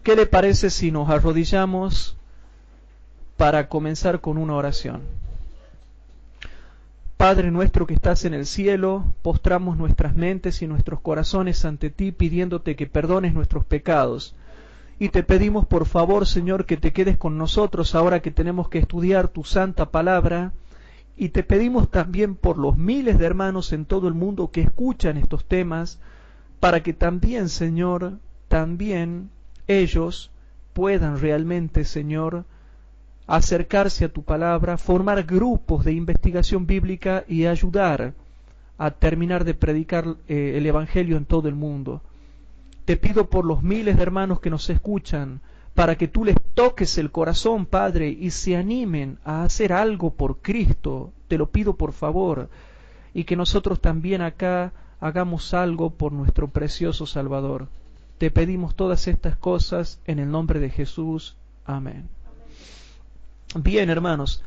¿Qué le parece si nos arrodillamos para comenzar con una oración? Padre nuestro que estás en el cielo, postramos nuestras mentes y nuestros corazones ante ti pidiéndote que perdones nuestros pecados. Y te pedimos por favor, Señor, que te quedes con nosotros ahora que tenemos que estudiar tu santa palabra. Y te pedimos también por los miles de hermanos en todo el mundo que escuchan estos temas, para que también, Señor, también ellos puedan realmente, Señor, acercarse a tu palabra, formar grupos de investigación bíblica y ayudar a terminar de predicar el Evangelio en todo el mundo. Te pido por los miles de hermanos que nos escuchan, para que tú les toques el corazón, Padre, y se animen a hacer algo por Cristo. Te lo pido por favor, y que nosotros también acá hagamos algo por nuestro precioso Salvador. Te pedimos todas estas cosas en el nombre de Jesús. Amén. Bien, hermanos,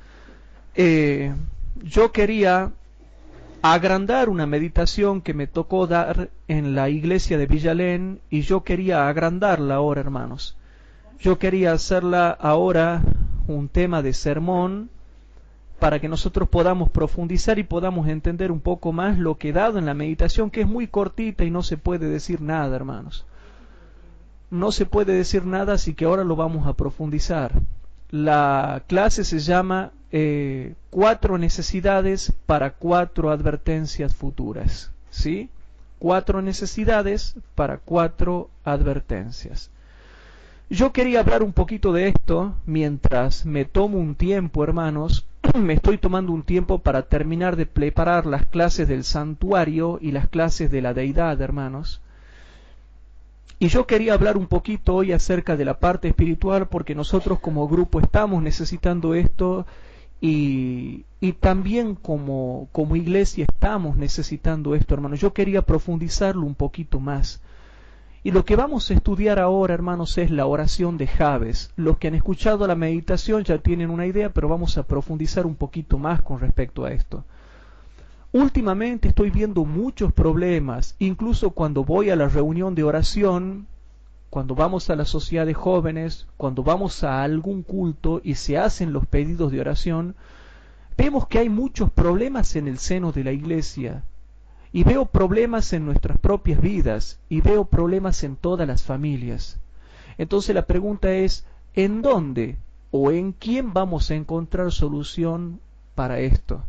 yo quería agrandar una meditación que me tocó dar en la iglesia de Villalén, y yo quería agrandarla ahora, hermanos. Yo quería hacerla ahora un tema de sermón para que nosotros podamos profundizar y podamos entender un poco más lo que he dado en la meditación, que es muy cortita y no se puede decir nada, hermanos. No se puede decir nada, así que ahora lo vamos a profundizar. La clase se llama 4 necesidades para 4 advertencias futuras. ¿Sí? 4 necesidades para 4 advertencias. Yo quería hablar un poquito de esto mientras me tomo un tiempo, hermanos. Me estoy tomando un tiempo para terminar de preparar las clases del santuario y las clases de la deidad, hermanos. Y yo quería hablar un poquito hoy acerca de la parte espiritual, porque nosotros como grupo estamos necesitando esto y también como iglesia estamos necesitando esto, hermanos. Yo quería profundizarlo un poquito más. Y lo que vamos a estudiar ahora, hermanos, es la oración de Jabes. Los que han escuchado la meditación ya tienen una idea, pero vamos a profundizar un poquito más con respecto a esto. Últimamente estoy viendo muchos problemas, incluso cuando voy a la reunión de oración, cuando vamos a la sociedad de jóvenes, cuando vamos a algún culto y se hacen los pedidos de oración, vemos que hay muchos problemas en el seno de la iglesia. Y veo problemas en nuestras propias vidas, y veo problemas en todas las familias. Entonces la pregunta es, ¿en dónde o en quién vamos a encontrar solución para esto?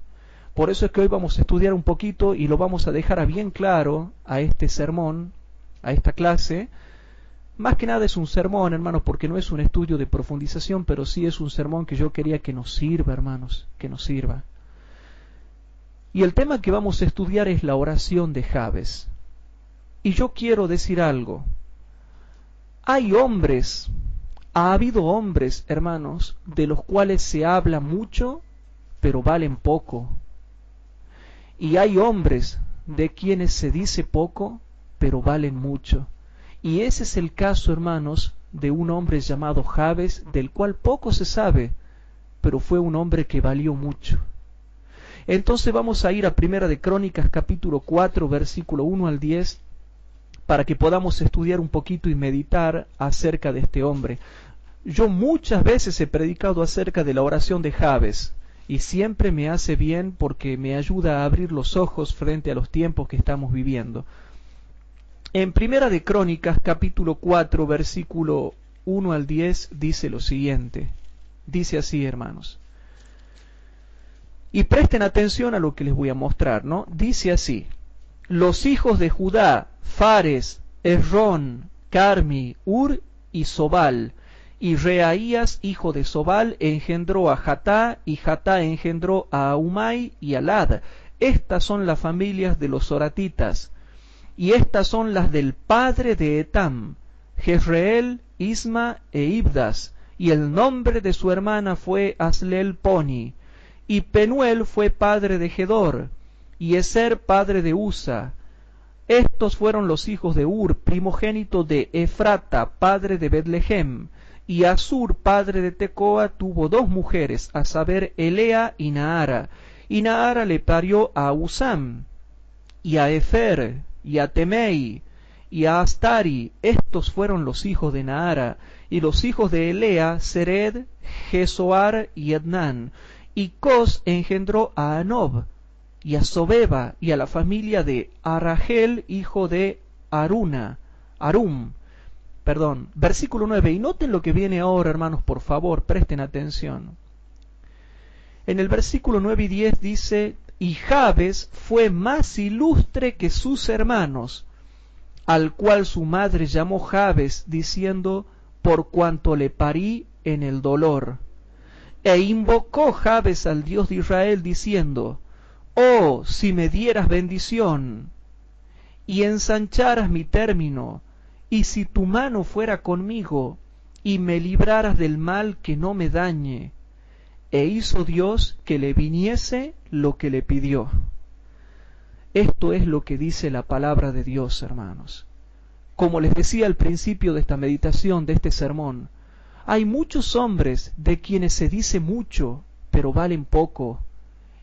Por eso es que hoy vamos a estudiar un poquito y lo vamos a dejar bien claro a este sermón, a esta clase. Más que nada es un sermón, hermanos, porque no es un estudio de profundización, pero sí es un sermón que yo quería que nos sirva, hermanos, que nos sirva. Y el tema que vamos a estudiar es la oración de Jabes. Y yo quiero decir algo. Hay hombres, ha habido hombres, hermanos, de los cuales se habla mucho, pero valen poco. Y hay hombres de quienes se dice poco, pero valen mucho. Y ese es el caso, hermanos, de un hombre llamado Jabes, del cual poco se sabe, pero fue un hombre que valió mucho. Entonces vamos a ir a Primera de Crónicas, capítulo 4, versículo 1 al 10, para que podamos estudiar un poquito y meditar acerca de este hombre. Yo muchas veces he predicado acerca de la oración de Jabes, y siempre me hace bien porque me ayuda a abrir los ojos frente a los tiempos que estamos viviendo. En Primera de Crónicas, capítulo 4, versículo 1 al 10, dice lo siguiente. Dice así, hermanos. Y presten atención a lo que les voy a mostrar, ¿no? Dice así: los hijos de Judá, Fares, Esrón, Carmi, Ur y Sobal. Y Reaías, hijo de Sobal, engendró a Jatá, y Jatá engendró a Ahumai y a Lad. Estas son las familias de los soratitas. Y estas son las del padre de Etam, Jezreel, Isma e Ibdas. Y el nombre de su hermana fue Aslel Poni. Y Penuel fue padre de Gedor, y Eser padre de Usa. Estos fueron los hijos de Ur, primogénito de Efrata, padre de Betlehem. Y Asur, padre de Tecoa, tuvo 2 mujeres, a saber, Elea y Naara. Y Naara le parió a Usam, y a Efer, y a Temei, y a Astari. Estos fueron los hijos de Naara. Y los hijos de Elea, Sered, Jesoar y Ednán. Y Cos engendró a Anob, y a Sobeba, y a la familia de Arahel, hijo de Arum. Versículo 9. Y noten lo que viene ahora, hermanos, por favor, presten atención. En el versículo 9 y 10 dice: y Jabes fue más ilustre que sus hermanos, al cual su madre llamó Jabes, diciendo: por cuanto le parí en el dolor. E invocó Jabes al Dios de Israel, diciendo: oh, si me dieras bendición, y ensancharas mi término, y si tu mano fuera conmigo, y me libraras del mal que no me dañe. E hizo Dios que le viniese lo que le pidió. Esto es lo que dice la palabra de Dios, hermanos. Como les decía al principio de esta meditación, de este sermón, hay muchos hombres de quienes se dice mucho, pero valen poco.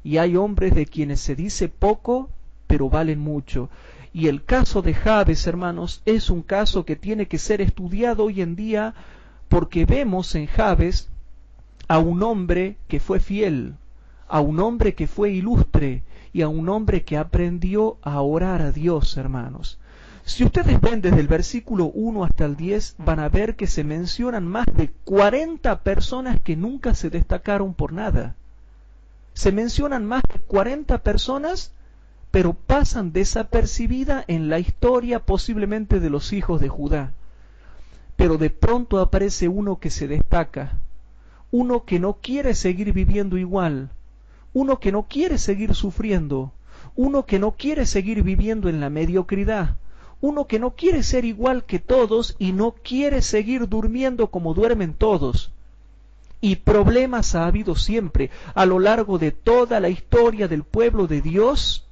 Y hay hombres de quienes se dice poco, pero valen mucho. Y el caso de Jabes, hermanos, es un caso que tiene que ser estudiado hoy en día, porque vemos en Jabes a un hombre que fue fiel, a un hombre que fue ilustre y a un hombre que aprendió a orar a Dios, hermanos. Si ustedes ven desde el versículo 1 hasta el 10, van a ver que se mencionan más de 40 personas que nunca se destacaron por nada. Se mencionan más de 40 personas, pero pasan desapercibidas en la historia posiblemente de los hijos de Judá. Pero de pronto aparece uno que se destaca, uno que no quiere seguir viviendo igual, uno que no quiere seguir sufriendo, uno que no quiere seguir viviendo en la mediocridad, uno que no quiere ser igual que todos y no quiere seguir durmiendo como duermen todos. Y problemas ha habido siempre, a lo largo de toda la historia del pueblo de Dios,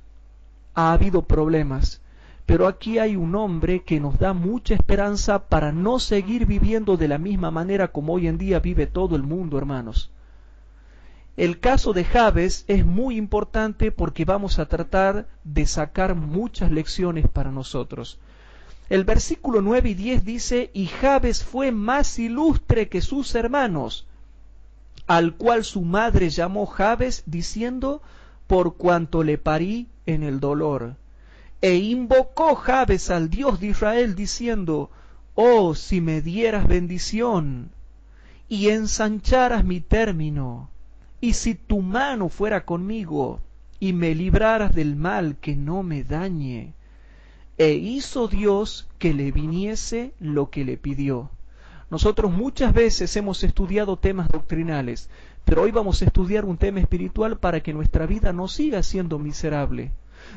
ha habido problemas. Pero aquí hay un hombre que nos da mucha esperanza para no seguir viviendo de la misma manera como hoy en día vive todo el mundo, hermanos. El caso de Jabes es muy importante porque vamos a tratar de sacar muchas lecciones para nosotros. El versículo 9 y 10 dice: y Jabes fue más ilustre que sus hermanos, al cual su madre llamó Jabes, diciendo: por cuanto le parí en el dolor. E invocó Jabes al Dios de Israel, diciendo: oh, si me dieras bendición, y ensancharas mi término, y si tu mano fuera conmigo, y me libraras del mal que no me dañe. E hizo Dios que le viniese lo que le pidió. Nosotros muchas veces hemos estudiado temas doctrinales, pero hoy vamos a estudiar un tema espiritual para que nuestra vida no siga siendo miserable.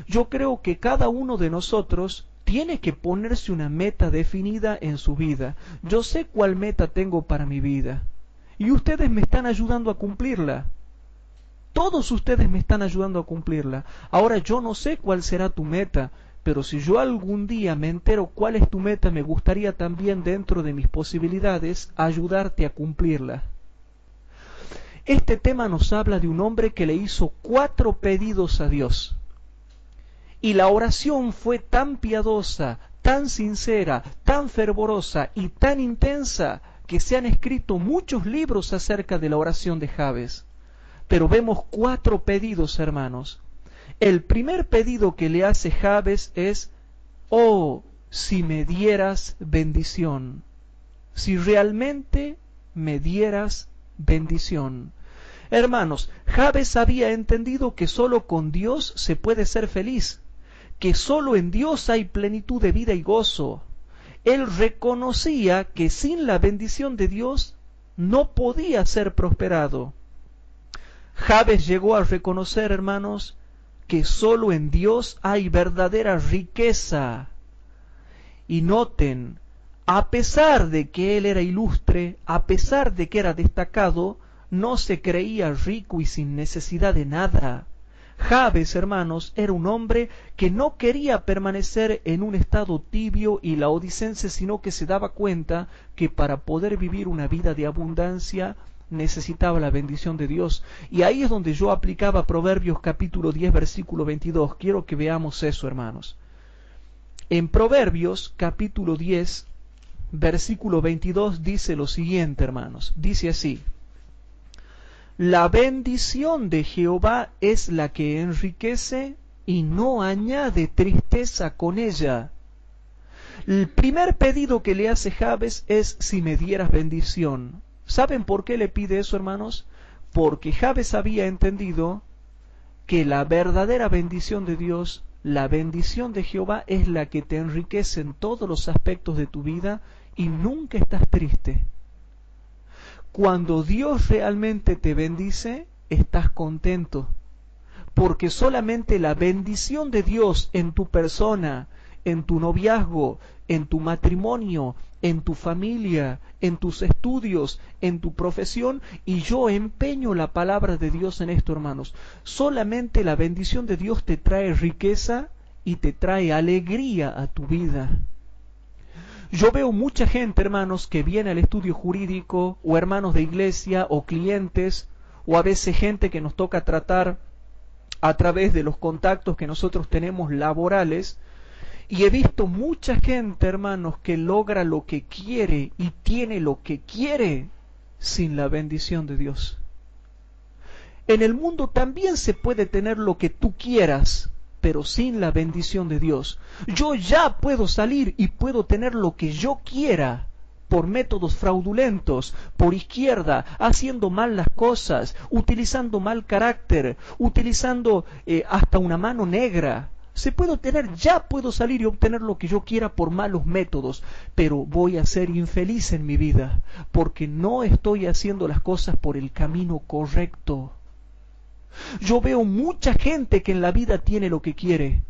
Yo creo que cada uno de nosotros tiene que ponerse una meta definida en su vida. Yo sé cuál meta tengo para mi vida, y ustedes me están ayudando a cumplirla. Todos ustedes me están ayudando a cumplirla. Ahora yo no sé cuál será tu meta, pero si yo algún día me entero cuál es tu meta, me gustaría también, dentro de mis posibilidades, ayudarte a cumplirla. Este tema nos habla de un hombre que le hizo 4 pedidos a Dios. Y la oración fue tan piadosa, tan sincera, tan fervorosa y tan intensa que se han escrito muchos libros acerca de la oración de Jabes. Pero vemos 4 pedidos, hermanos. El primer pedido que le hace Jabes es: oh, si me dieras bendición, si realmente me dieras bendición. Hermanos, Jabes había entendido que solo con Dios se puede ser feliz, que solo en Dios hay plenitud de vida y gozo. Él reconocía que sin la bendición de Dios no podía ser prosperado. Jabes llegó a reconocer, hermanos, que solo en Dios hay verdadera riqueza. Y noten, a pesar de que él era ilustre, a pesar de que era destacado, no se creía rico y sin necesidad de nada. Jabes, hermanos, era un hombre que no quería permanecer en un estado tibio y laodicense, sino que se daba cuenta que para poder vivir una vida de abundancia necesitaba la bendición de Dios. Y ahí es donde yo aplicaba Proverbios capítulo 10 versículo 22. Quiero que veamos eso, hermanos. En Proverbios capítulo 10, versículo 22 dice lo siguiente, hermanos. Dice así: la bendición de Jehová es la que enriquece y no añade tristeza con ella. El primer pedido que le hace Jabes es: si me dieras bendición. ¿Saben por qué le pide eso, hermanos? Porque Jabes había entendido que la verdadera bendición de Dios, la bendición de Jehová, es la que te enriquece en todos los aspectos de tu vida y nunca estás triste. Cuando Dios realmente te bendice, estás contento, porque solamente la bendición de Dios en tu persona, en tu noviazgo, en tu matrimonio, en tu familia, en tus estudios, en tu profesión, y yo empeño la palabra de Dios en esto, hermanos, solamente la bendición de Dios te trae riqueza y te trae alegría a tu vida. Yo veo mucha gente, hermanos, que viene al estudio jurídico, o hermanos de iglesia, o clientes, o a veces gente que nos toca tratar a través de los contactos que nosotros tenemos laborales, y he visto mucha gente, hermanos, que logra lo que quiere y tiene lo que quiere sin la bendición de Dios. En el mundo también se puede tener lo que tú quieras, pero sin la bendición de Dios. Yo ya puedo salir y puedo tener lo que yo quiera por métodos fraudulentos, por izquierda, haciendo mal las cosas, utilizando mal carácter, utilizando hasta una mano negra. Ya puedo salir y obtener lo que yo quiera por malos métodos, pero voy a ser infeliz en mi vida, porque no estoy haciendo las cosas por el camino correcto. Yo veo mucha gente que en la vida tiene lo que quiere,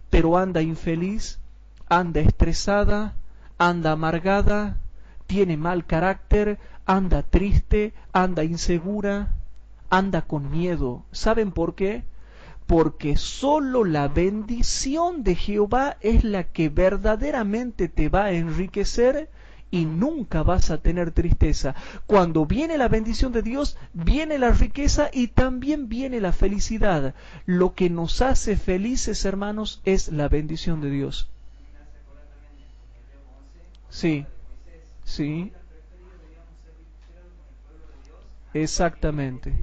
pero anda infeliz, anda estresada, anda amargada, tiene mal carácter, anda triste, anda insegura, anda con miedo. ¿Saben por qué? Porque solo la bendición de Jehová es la que verdaderamente te va a enriquecer y nunca vas a tener tristeza. Cuando viene la bendición de Dios, viene la riqueza y también viene la felicidad. Lo que nos hace felices, hermanos, es la bendición de Dios. Sí, sí, exactamente.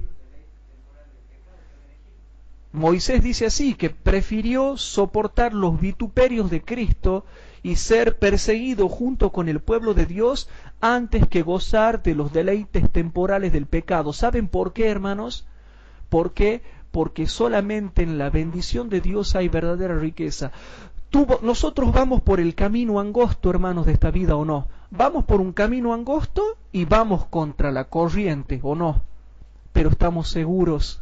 Moisés dice así, que prefirió soportar los vituperios de Cristo y ser perseguido junto con el pueblo de Dios antes que gozar de los deleites temporales del pecado. ¿Saben por qué, hermanos? ¿Por qué? Porque solamente en la bendición de Dios hay verdadera riqueza. Nosotros vamos por el camino angosto, hermanos, de esta vida, ¿o no? Vamos por un camino angosto y vamos contra la corriente, ¿o no? Pero estamos seguros.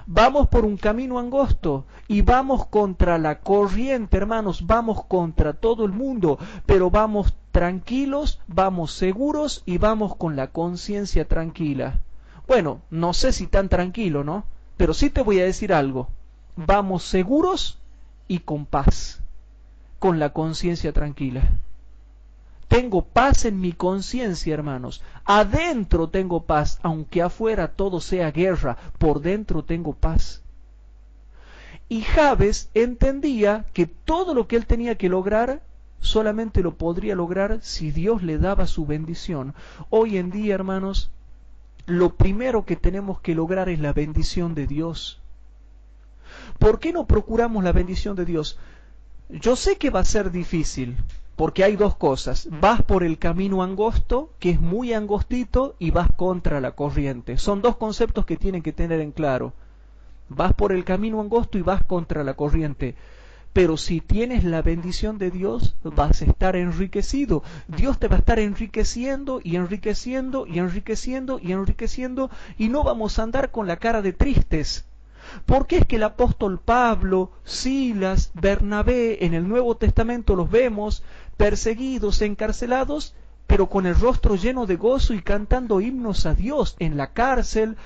Vamos por un camino angosto y vamos contra la corriente, hermanos, vamos contra todo el mundo, pero vamos tranquilos, vamos seguros y vamos con la conciencia tranquila. Bueno, no sé si tan tranquilo, ¿no? Pero sí te voy a decir algo. Vamos seguros y con paz, con la conciencia tranquila. Tengo paz en mi conciencia, hermanos. Adentro tengo paz, aunque afuera todo sea guerra. Por dentro tengo paz. Y Jabes entendía que todo lo que él tenía que lograr, solamente lo podría lograr si Dios le daba su bendición. Hoy en día, hermanos, lo primero que tenemos que lograr es la bendición de Dios. ¿Por qué no procuramos la bendición de Dios? Yo sé que va a ser difícil. Porque hay dos cosas, vas por el camino angosto, que es muy angostito, y vas contra la corriente. Son dos conceptos que tienen que tener en claro. Vas por el camino angosto y vas contra la corriente. Pero si tienes la bendición de Dios, vas a estar enriquecido. Dios te va a estar enriqueciendo y enriqueciendo y enriqueciendo y enriqueciendo, y no vamos a andar con la cara de tristes. Porque es que el apóstol Pablo, Silas, Bernabé, en el Nuevo Testamento los vemos perseguidos, encarcelados, pero con el rostro lleno de gozo y cantando himnos a Dios en la cárcel.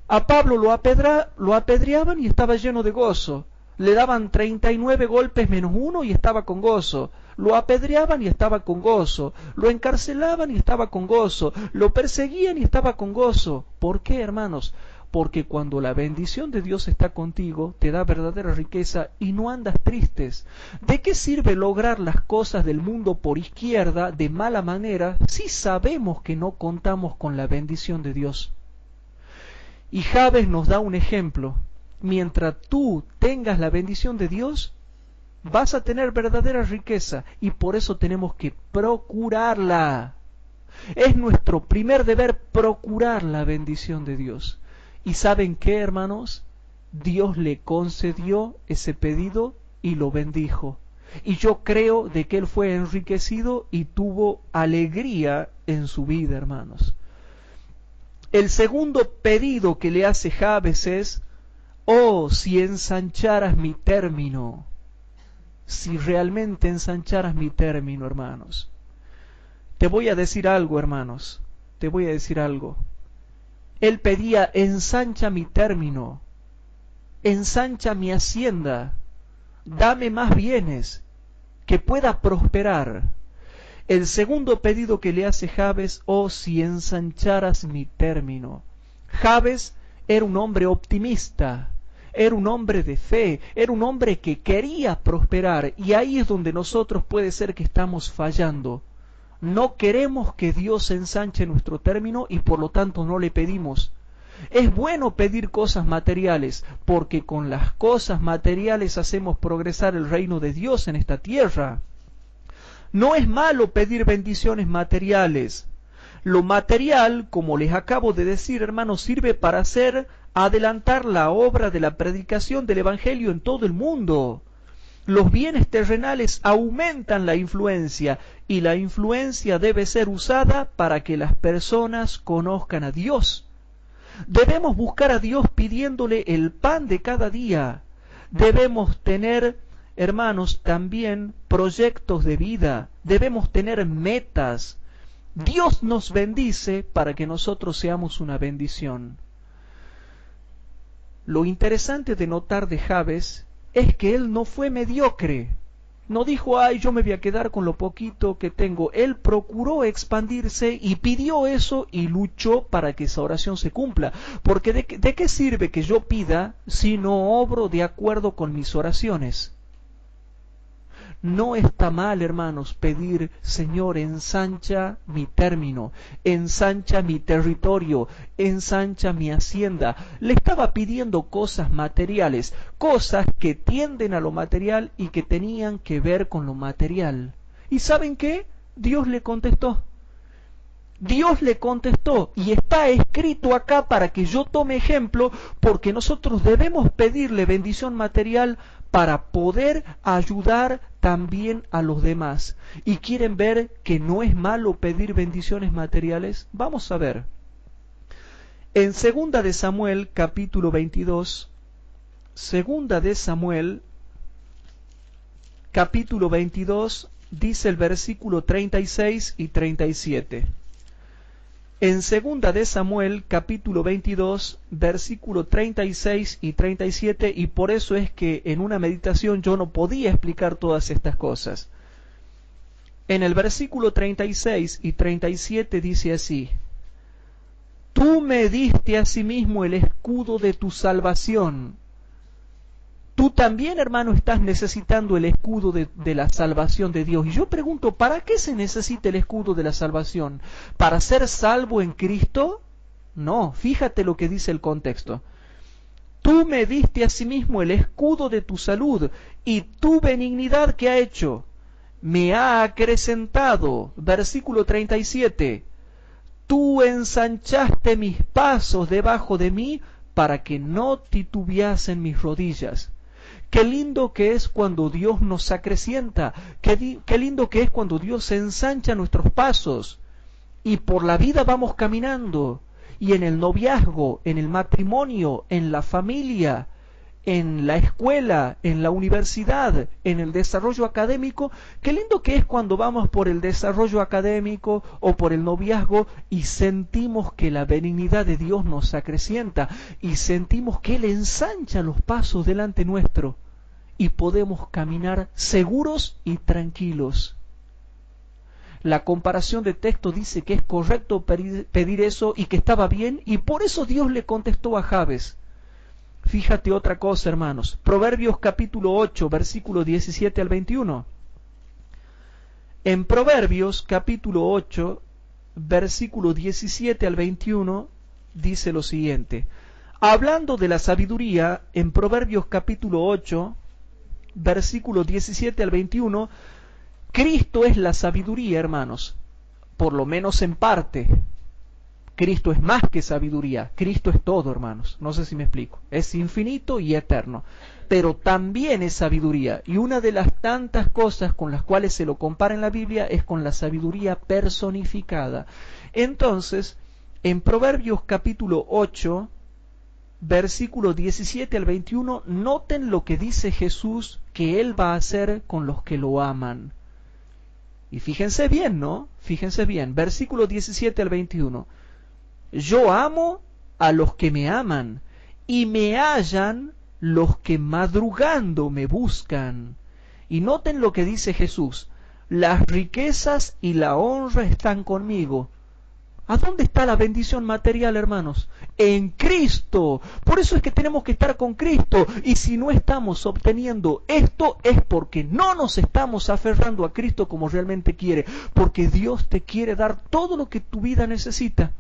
A Pablo lo apedreaban y estaba lleno de gozo. Le daban 39 golpes menos uno y estaba con gozo. Lo apedreaban y estaba con gozo. Lo encarcelaban y estaba con gozo. Lo perseguían y estaba con gozo. ¿Por qué, hermanos? porque cuando la bendición de Dios está contigo, te da verdadera riqueza y no andas tristes. ¿De qué sirve lograr las cosas del mundo por izquierda de mala manera si sabemos que no contamos con la bendición de Dios? Y Jabes nos da un ejemplo. Mientras tú tengas la bendición de Dios, vas a tener verdadera riqueza y por eso tenemos que procurarla. Es nuestro primer deber procurar la bendición de Dios. ¿Y saben qué, hermanos? Dios le concedió ese pedido y lo bendijo. Y yo creo de que él fue enriquecido y tuvo alegría en su vida, hermanos. El segundo pedido que le hace Jabes es: oh, si ensancharas mi término. Si realmente ensancharas mi término, hermanos. Te voy a decir algo, hermanos. Te voy a decir algo. Él pedía: ensancha mi término. Ensancha mi hacienda. Dame más bienes, que pueda prosperar. El segundo pedido que le hace Jabes: oh, si ensancharas mi término. Jabes era un hombre optimista, era un hombre de fe, era un hombre que quería prosperar, y ahí es donde nosotros puede ser que estamos fallando. No queremos que Dios ensanche nuestro término y por lo tanto no le pedimos. Es bueno pedir cosas materiales, porque con las cosas materiales hacemos progresar el reino de Dios en esta tierra. No es malo pedir bendiciones materiales. Lo material, como les acabo de decir, hermanos, sirve para adelantar la obra de la predicación del Evangelio en todo el mundo. Los bienes terrenales aumentan la influencia y la influencia debe ser usada para que las personas conozcan a Dios. Debemos buscar a Dios pidiéndole el pan de cada día. Debemos tener, hermanos, también proyectos de vida. Debemos tener metas. Dios nos bendice para que nosotros seamos una bendición. Lo interesante de notar de Jabes es que él no fue mediocre. No dijo: ay, yo me voy a quedar con lo poquito que tengo. Él procuró expandirse y pidió eso y luchó para que esa oración se cumpla. Porque ¿de qué sirve que yo pida si no obro de acuerdo con mis oraciones? No está mal, hermanos, pedir: Señor, ensancha mi término, ensancha mi territorio, ensancha mi hacienda. Le estaba pidiendo cosas materiales, cosas que tienden a lo material y que tenían que ver con lo material. ¿Y saben qué? Dios le contestó. Dios le contestó y está escrito acá para que yo tome ejemplo, porque nosotros debemos pedirle bendición material para poder ayudar también a los demás. ¿Y quieren ver que no es malo pedir bendiciones materiales? Vamos a ver. En 2 de Samuel, capítulo 22, 2 de Samuel, capítulo 22, dice el versículo 36 y 37. En 2 de Samuel, capítulo 22, versículo 36 y 37, y por eso es que en una meditación yo no podía explicar todas estas cosas. En el versículo 36 y 37 dice así: tú me diste asimismo el escudo de tu salvación. Tú también, hermano, estás necesitando el escudo de la salvación de Dios. Y yo pregunto, ¿para qué se necesita el escudo de la salvación? ¿Para ser salvo en Cristo? No, fíjate lo que dice el contexto. Tú me diste asimismo el escudo de tu salud, y tu benignidad, ¿qué ha hecho? Me ha acrecentado. Versículo 37. Tú ensanchaste mis pasos debajo de mí, para que no titubeasen mis rodillas. Qué lindo que es cuando Dios nos acrecienta, qué lindo que es cuando Dios ensancha nuestros pasos y por la vida vamos caminando, y en el noviazgo, en el matrimonio, en la familia, en la escuela, en la universidad, en el desarrollo académico. Qué lindo que es cuando vamos por el desarrollo académico o por el noviazgo y sentimos que la benignidad de Dios nos acrecienta y sentimos que Él ensancha los pasos delante nuestro y podemos caminar seguros y tranquilos. La comparación de texto dice que es correcto pedir eso y que estaba bien, y por eso Dios le contestó a Jabes. Fíjate otra cosa, hermanos. Proverbios capítulo 8, versículo 17 al 21. En Proverbios capítulo 8, versículo 17 al 21, dice lo siguiente. Hablando de la sabiduría, en Proverbios capítulo 8, versículo 17 al 21, Cristo es la sabiduría, hermanos, por lo menos en parte. Cristo es más que sabiduría, Cristo es todo, hermanos. No sé si me explico. Es infinito y eterno, pero también es sabiduría. Y una de las tantas cosas con las cuales se lo compara en la Biblia es con la sabiduría personificada. Entonces, en Proverbios capítulo 8, versículo 17 al 21, noten lo que dice Jesús que Él va a hacer con los que lo aman. Y fíjense bien, ¿no? Fíjense bien, versículo 17 al 21. Yo amo a los que me aman, y me hallan los que madrugando me buscan. Y noten lo que dice Jesús. Las riquezas y la honra están conmigo. ¿A dónde está la bendición material, hermanos? En Cristo. Por eso es que tenemos que estar con Cristo. Y si no estamos obteniendo esto, es porque no nos estamos aferrando a Cristo como realmente quiere. Porque Dios te quiere dar todo lo que tu vida necesita.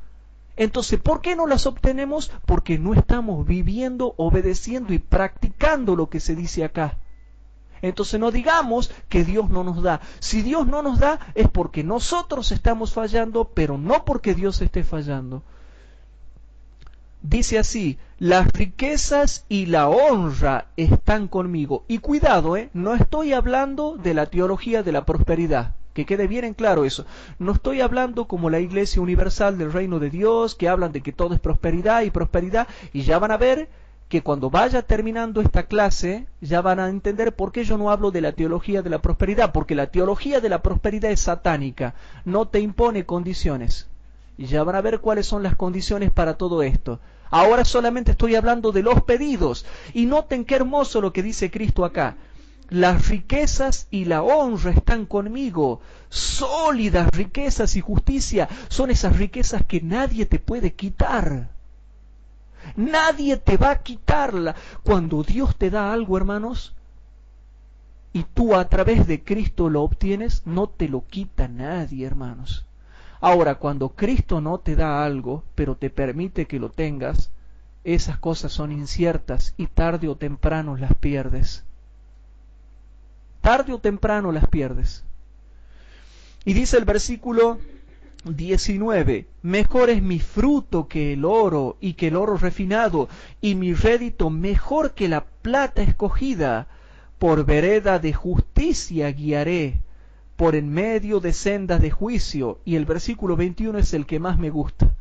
Entonces, ¿por qué no las obtenemos? Porque no estamos viviendo, obedeciendo y practicando lo que se dice acá. Entonces no digamos que Dios no nos da. Si Dios no nos da es porque nosotros estamos fallando, pero no porque Dios esté fallando. Dice así, las riquezas y la honra están conmigo. Y cuidado, no estoy hablando de la teología de la prosperidad. Que quede bien en claro eso. No estoy hablando como la Iglesia Universal del Reino de Dios, que hablan de que todo es prosperidad, y ya van a ver que cuando vaya terminando esta clase, ya van a entender por qué yo no hablo de la teología de la prosperidad, porque la teología de la prosperidad es satánica, no te impone condiciones. Y ya van a ver cuáles son las condiciones para todo esto. Ahora solamente estoy hablando de los pedidos, y noten qué hermoso lo que dice Cristo acá. Las riquezas y la honra están conmigo. Sólidas riquezas y justicia son esas riquezas que nadie te puede quitar. Nadie te va a quitarla. Cuando Dios te da algo, hermanos, y tú a través de Cristo lo obtienes, no te lo quita nadie, hermanos. Ahora, cuando Cristo no te da algo, pero te permite que lo tengas, esas cosas son inciertas y tarde o temprano las pierdes. Tarde o temprano las pierdes. Y dice el versículo 19, mejor es mi fruto que el oro y que el oro refinado, y mi rédito mejor que la plata escogida. Por vereda de justicia guiaré, por en medio de sendas de juicio. Y el versículo 21 es el que más me gusta.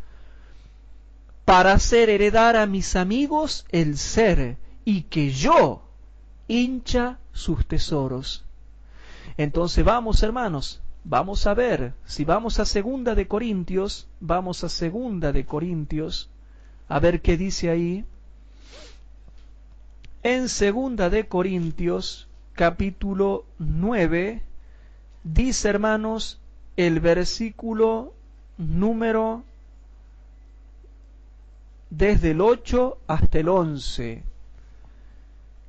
Para hacer heredar a mis amigos el ser, y que yo hincha sus tesoros. Entonces vamos, hermanos, vamos a ver, si vamos a Segunda de Corintios, a ver qué dice ahí. En Segunda de Corintios, capítulo 9, dice, hermanos, el versículo número desde el 8 hasta el 11.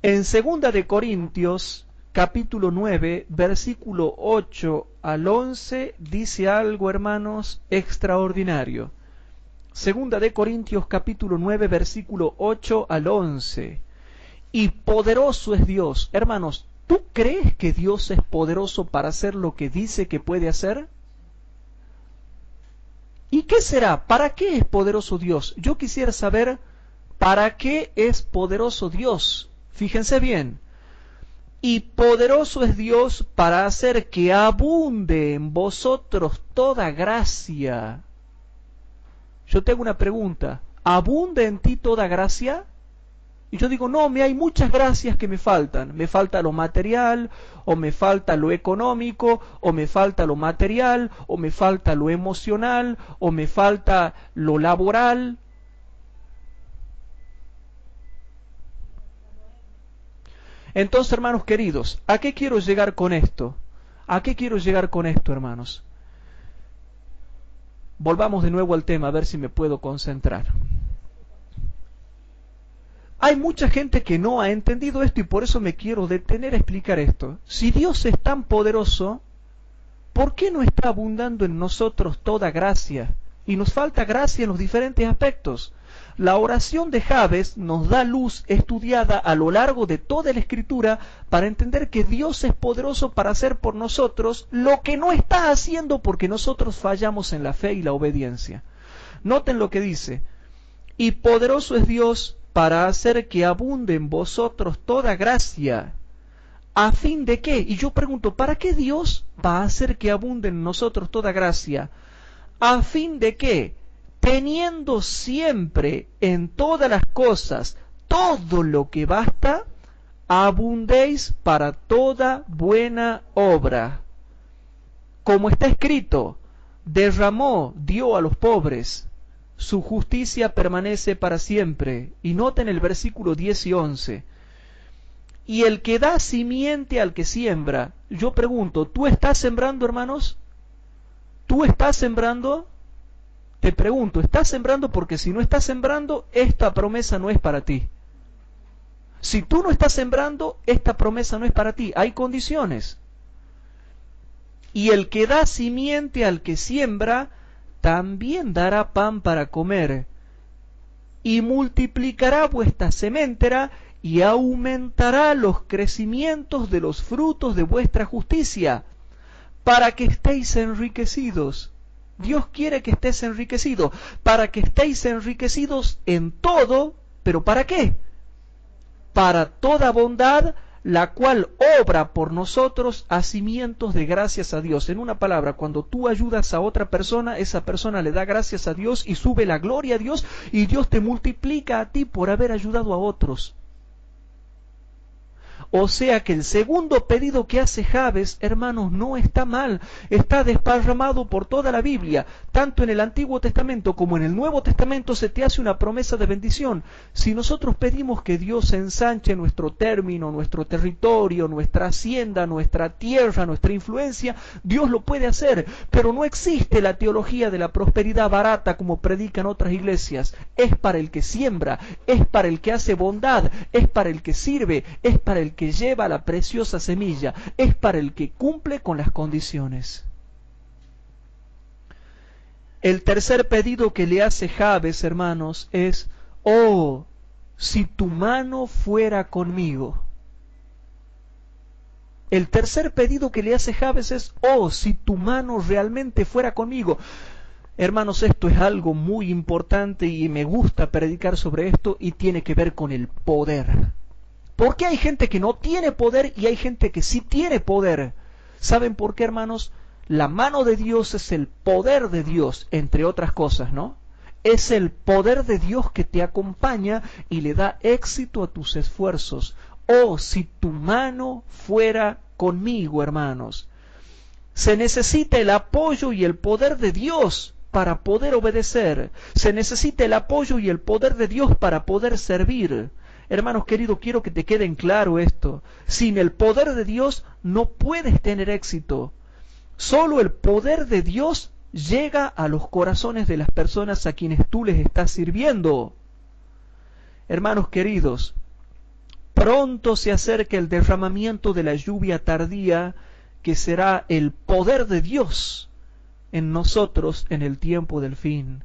En Segunda de Corintios, capítulo 9, versículo 8 al 11, dice algo, hermanos, extraordinario. Segunda de Corintios, capítulo 9, versículo 8 al 11. Y poderoso es Dios. Hermanos, ¿tú crees que Dios es poderoso para hacer lo que dice que puede hacer? ¿Y qué será? ¿Para qué es poderoso Dios? Yo quisiera saber para qué es poderoso Dios. Fíjense bien. Y poderoso es Dios para hacer que abunde en vosotros toda gracia. Yo tengo una pregunta. ¿Abunde en ti toda gracia? Y yo digo, no, hay muchas gracias que me faltan. Me falta lo material, o me falta lo económico, o me falta lo material, o me falta lo emocional, o me falta lo laboral. Entonces, hermanos queridos, ¿a qué quiero llegar con esto? ¿A qué quiero llegar con esto, hermanos? volvamos de nuevo al tema, a ver si me puedo concentrar. Hay mucha gente que no ha entendido esto y por eso me quiero detener a explicar esto. Si Dios es tan poderoso, ¿por qué no está abundando en nosotros toda gracia? Y nos falta gracia en los diferentes aspectos. La oración de Jabes nos da luz estudiada a lo largo de toda la Escritura para entender que Dios es poderoso para hacer por nosotros lo que no está haciendo porque nosotros fallamos en la fe y la obediencia. Noten lo que dice: y poderoso es Dios para hacer que abunde en vosotros toda gracia. ¿A fin de qué? Y yo pregunto, ¿para qué Dios va a hacer que abunde en nosotros toda gracia? ¿A fin de qué? Teniendo siempre en todas las cosas todo lo que basta, abundéis para toda buena obra. Como está escrito, derramó, dio a los pobres, su justicia permanece para siempre. Y noten el versículo 10 y 11. Y el que da simiente al que siembra. Yo pregunto, ¿tú estás sembrando, hermanos? ¿Tú estás sembrando? Te pregunto, ¿estás sembrando? Porque si no estás sembrando, esta promesa no es para ti. Si tú no estás sembrando, esta promesa no es para ti. Hay condiciones. Y el que da simiente al que siembra, también dará pan para comer, y multiplicará vuestra sementera, y aumentará los crecimientos de los frutos de vuestra justicia, para que estéis enriquecidos. Dios quiere que estés enriquecido, para que estéis enriquecidos en todo, ¿pero para qué? Para toda bondad, la cual obra por nosotros hacimientos de gracias a Dios. En una palabra, cuando tú ayudas a otra persona, esa persona le da gracias a Dios y sube la gloria a Dios, y Dios te multiplica a ti por haber ayudado a otros. O sea que el segundo pedido que hace Jabes, hermanos, no está mal, está desparramado por toda la Biblia. Tanto en el Antiguo Testamento como en el Nuevo Testamento se te hace una promesa de bendición. Si nosotros pedimos que Dios ensanche nuestro término, nuestro territorio, nuestra hacienda, nuestra tierra, nuestra influencia, Dios lo puede hacer. Pero no existe la teología de la prosperidad barata como predican otras iglesias. Es para el que siembra, es para el que hace bondad, es para el que sirve, es para el que lleva la preciosa semilla, es para el que cumple con las condiciones. El tercer pedido que le hace Jabes, hermanos, es: oh, si tu mano fuera conmigo. El tercer pedido que le hace Jabes es: oh, si tu mano realmente fuera conmigo. Hermanos, esto es algo muy importante y me gusta predicar sobre esto, y tiene que ver con el poder. Porque hay gente que no tiene poder y hay gente que sí tiene poder. ¿Saben por qué, hermanos? La mano de Dios es el poder de Dios, entre otras cosas, ¿no? Es el poder de Dios que te acompaña y le da éxito a tus esfuerzos. Oh, si tu mano fuera conmigo, hermanos. Se necesita el apoyo y el poder de Dios para poder obedecer. Se necesita el apoyo y el poder de Dios para poder servir. Hermanos queridos, quiero que te quede en claro esto. Sin el poder de Dios no puedes tener éxito. Solo el poder de Dios llega a los corazones de las personas a quienes tú les estás sirviendo. Hermanos queridos, pronto se acerca el derramamiento de la lluvia tardía, que será el poder de Dios en nosotros en el tiempo del fin.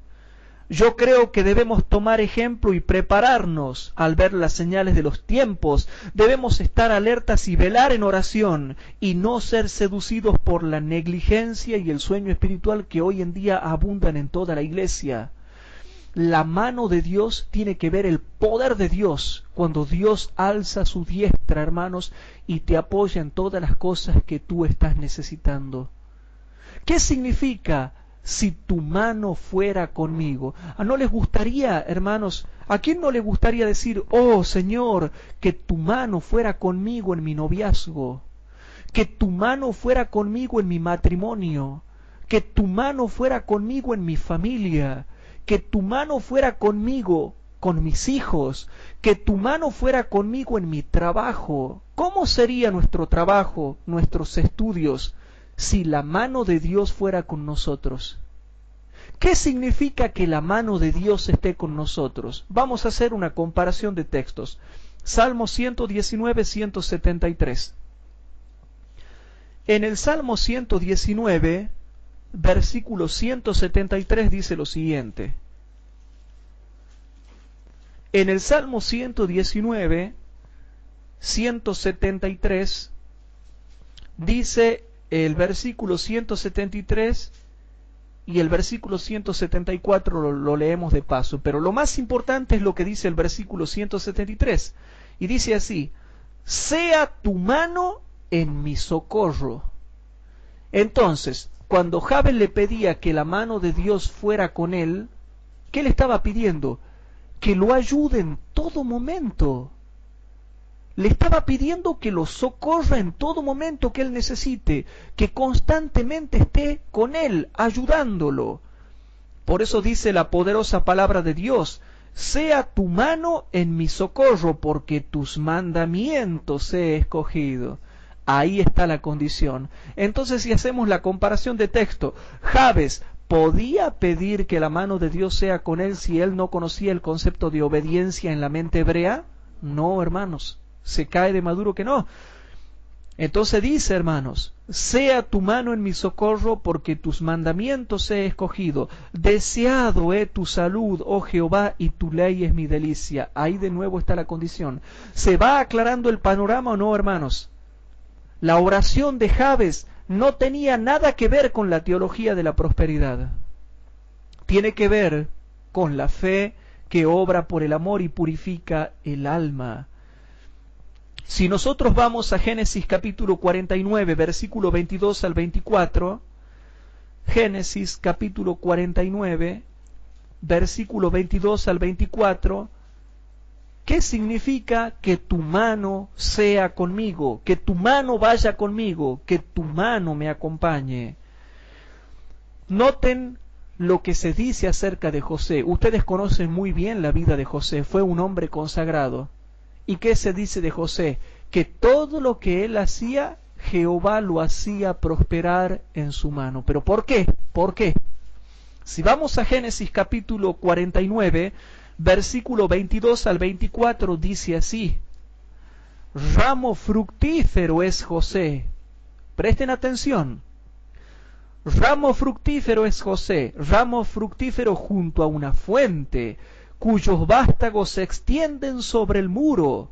Yo creo que debemos tomar ejemplo y prepararnos al ver las señales de los tiempos. Debemos estar alertas y velar en oración y no ser seducidos por la negligencia y el sueño espiritual que hoy en día abundan en toda la iglesia. La mano de Dios tiene que ver el poder de Dios cuando Dios alza su diestra, hermanos, y te apoya en todas las cosas que tú estás necesitando. ¿Qué significa? Si tu mano fuera conmigo. ¿No les gustaría, hermanos? ¿A quién no le gustaría decir: oh Señor, que tu mano fuera conmigo en mi noviazgo? Que tu mano fuera conmigo en mi matrimonio. Que tu mano fuera conmigo en mi familia. Que tu mano fuera conmigo con mis hijos. Que tu mano fuera conmigo en mi trabajo. ¿Cómo sería nuestro trabajo, nuestros estudios, si la mano de Dios fuera con nosotros? ¿Qué significa que la mano de Dios esté con nosotros? Vamos a hacer una comparación de textos. Salmo 119, 173. En el Salmo 119, versículo 173 dice lo siguiente. En el Salmo 119, 173, dice el versículo 173 y el versículo 174 lo leemos de paso, pero lo más importante es lo que dice el versículo 173, y dice así: sea tu mano en mi socorro. Entonces, cuando Jabes le pedía que la mano de Dios fuera con él, ¿qué le estaba pidiendo? Que lo ayude en todo momento. Le estaba pidiendo que lo socorra en todo momento que él necesite, que constantemente esté con él, ayudándolo. Por eso dice la poderosa palabra de Dios: sea tu mano en mi socorro, porque tus mandamientos he escogido. Ahí está la condición. Entonces, si hacemos la comparación de texto, Jabes ¿podía pedir que la mano de Dios sea con él si él no conocía el concepto de obediencia en la mente hebrea? No, hermanos, se cae de maduro que no. Entonces dice, hermanos, sea tu mano en mi socorro, porque tus mandamientos he escogido. Deseado he tu salud, oh Jehová, y tu ley es mi delicia. Ahí de nuevo está la condición. ¿Se va aclarando el panorama o no, hermanos? La oración de Jabes no tenía nada que ver con la teología de la prosperidad. Tiene que ver con la fe que obra por el amor y purifica el alma. Si nosotros vamos a Génesis capítulo 49, versículo 22 al 24, Génesis capítulo 49, versículo 22 al 24, ¿qué significa que tu mano sea conmigo? Que tu mano vaya conmigo, que tu mano me acompañe. Noten lo que se dice acerca de José. Ustedes conocen muy bien la vida de José, fue un hombre consagrado. ¿Y qué se dice de José? Que todo lo que él hacía, Jehová lo hacía prosperar en su mano. ¿Pero por qué? ¿Por qué? Si vamos a Génesis capítulo 49, versículo 22 al 24, dice así: ramo fructífero es José. Presten atención. Ramo fructífero es José, ramo fructífero junto a una fuente, cuyos vástagos se extienden sobre el muro,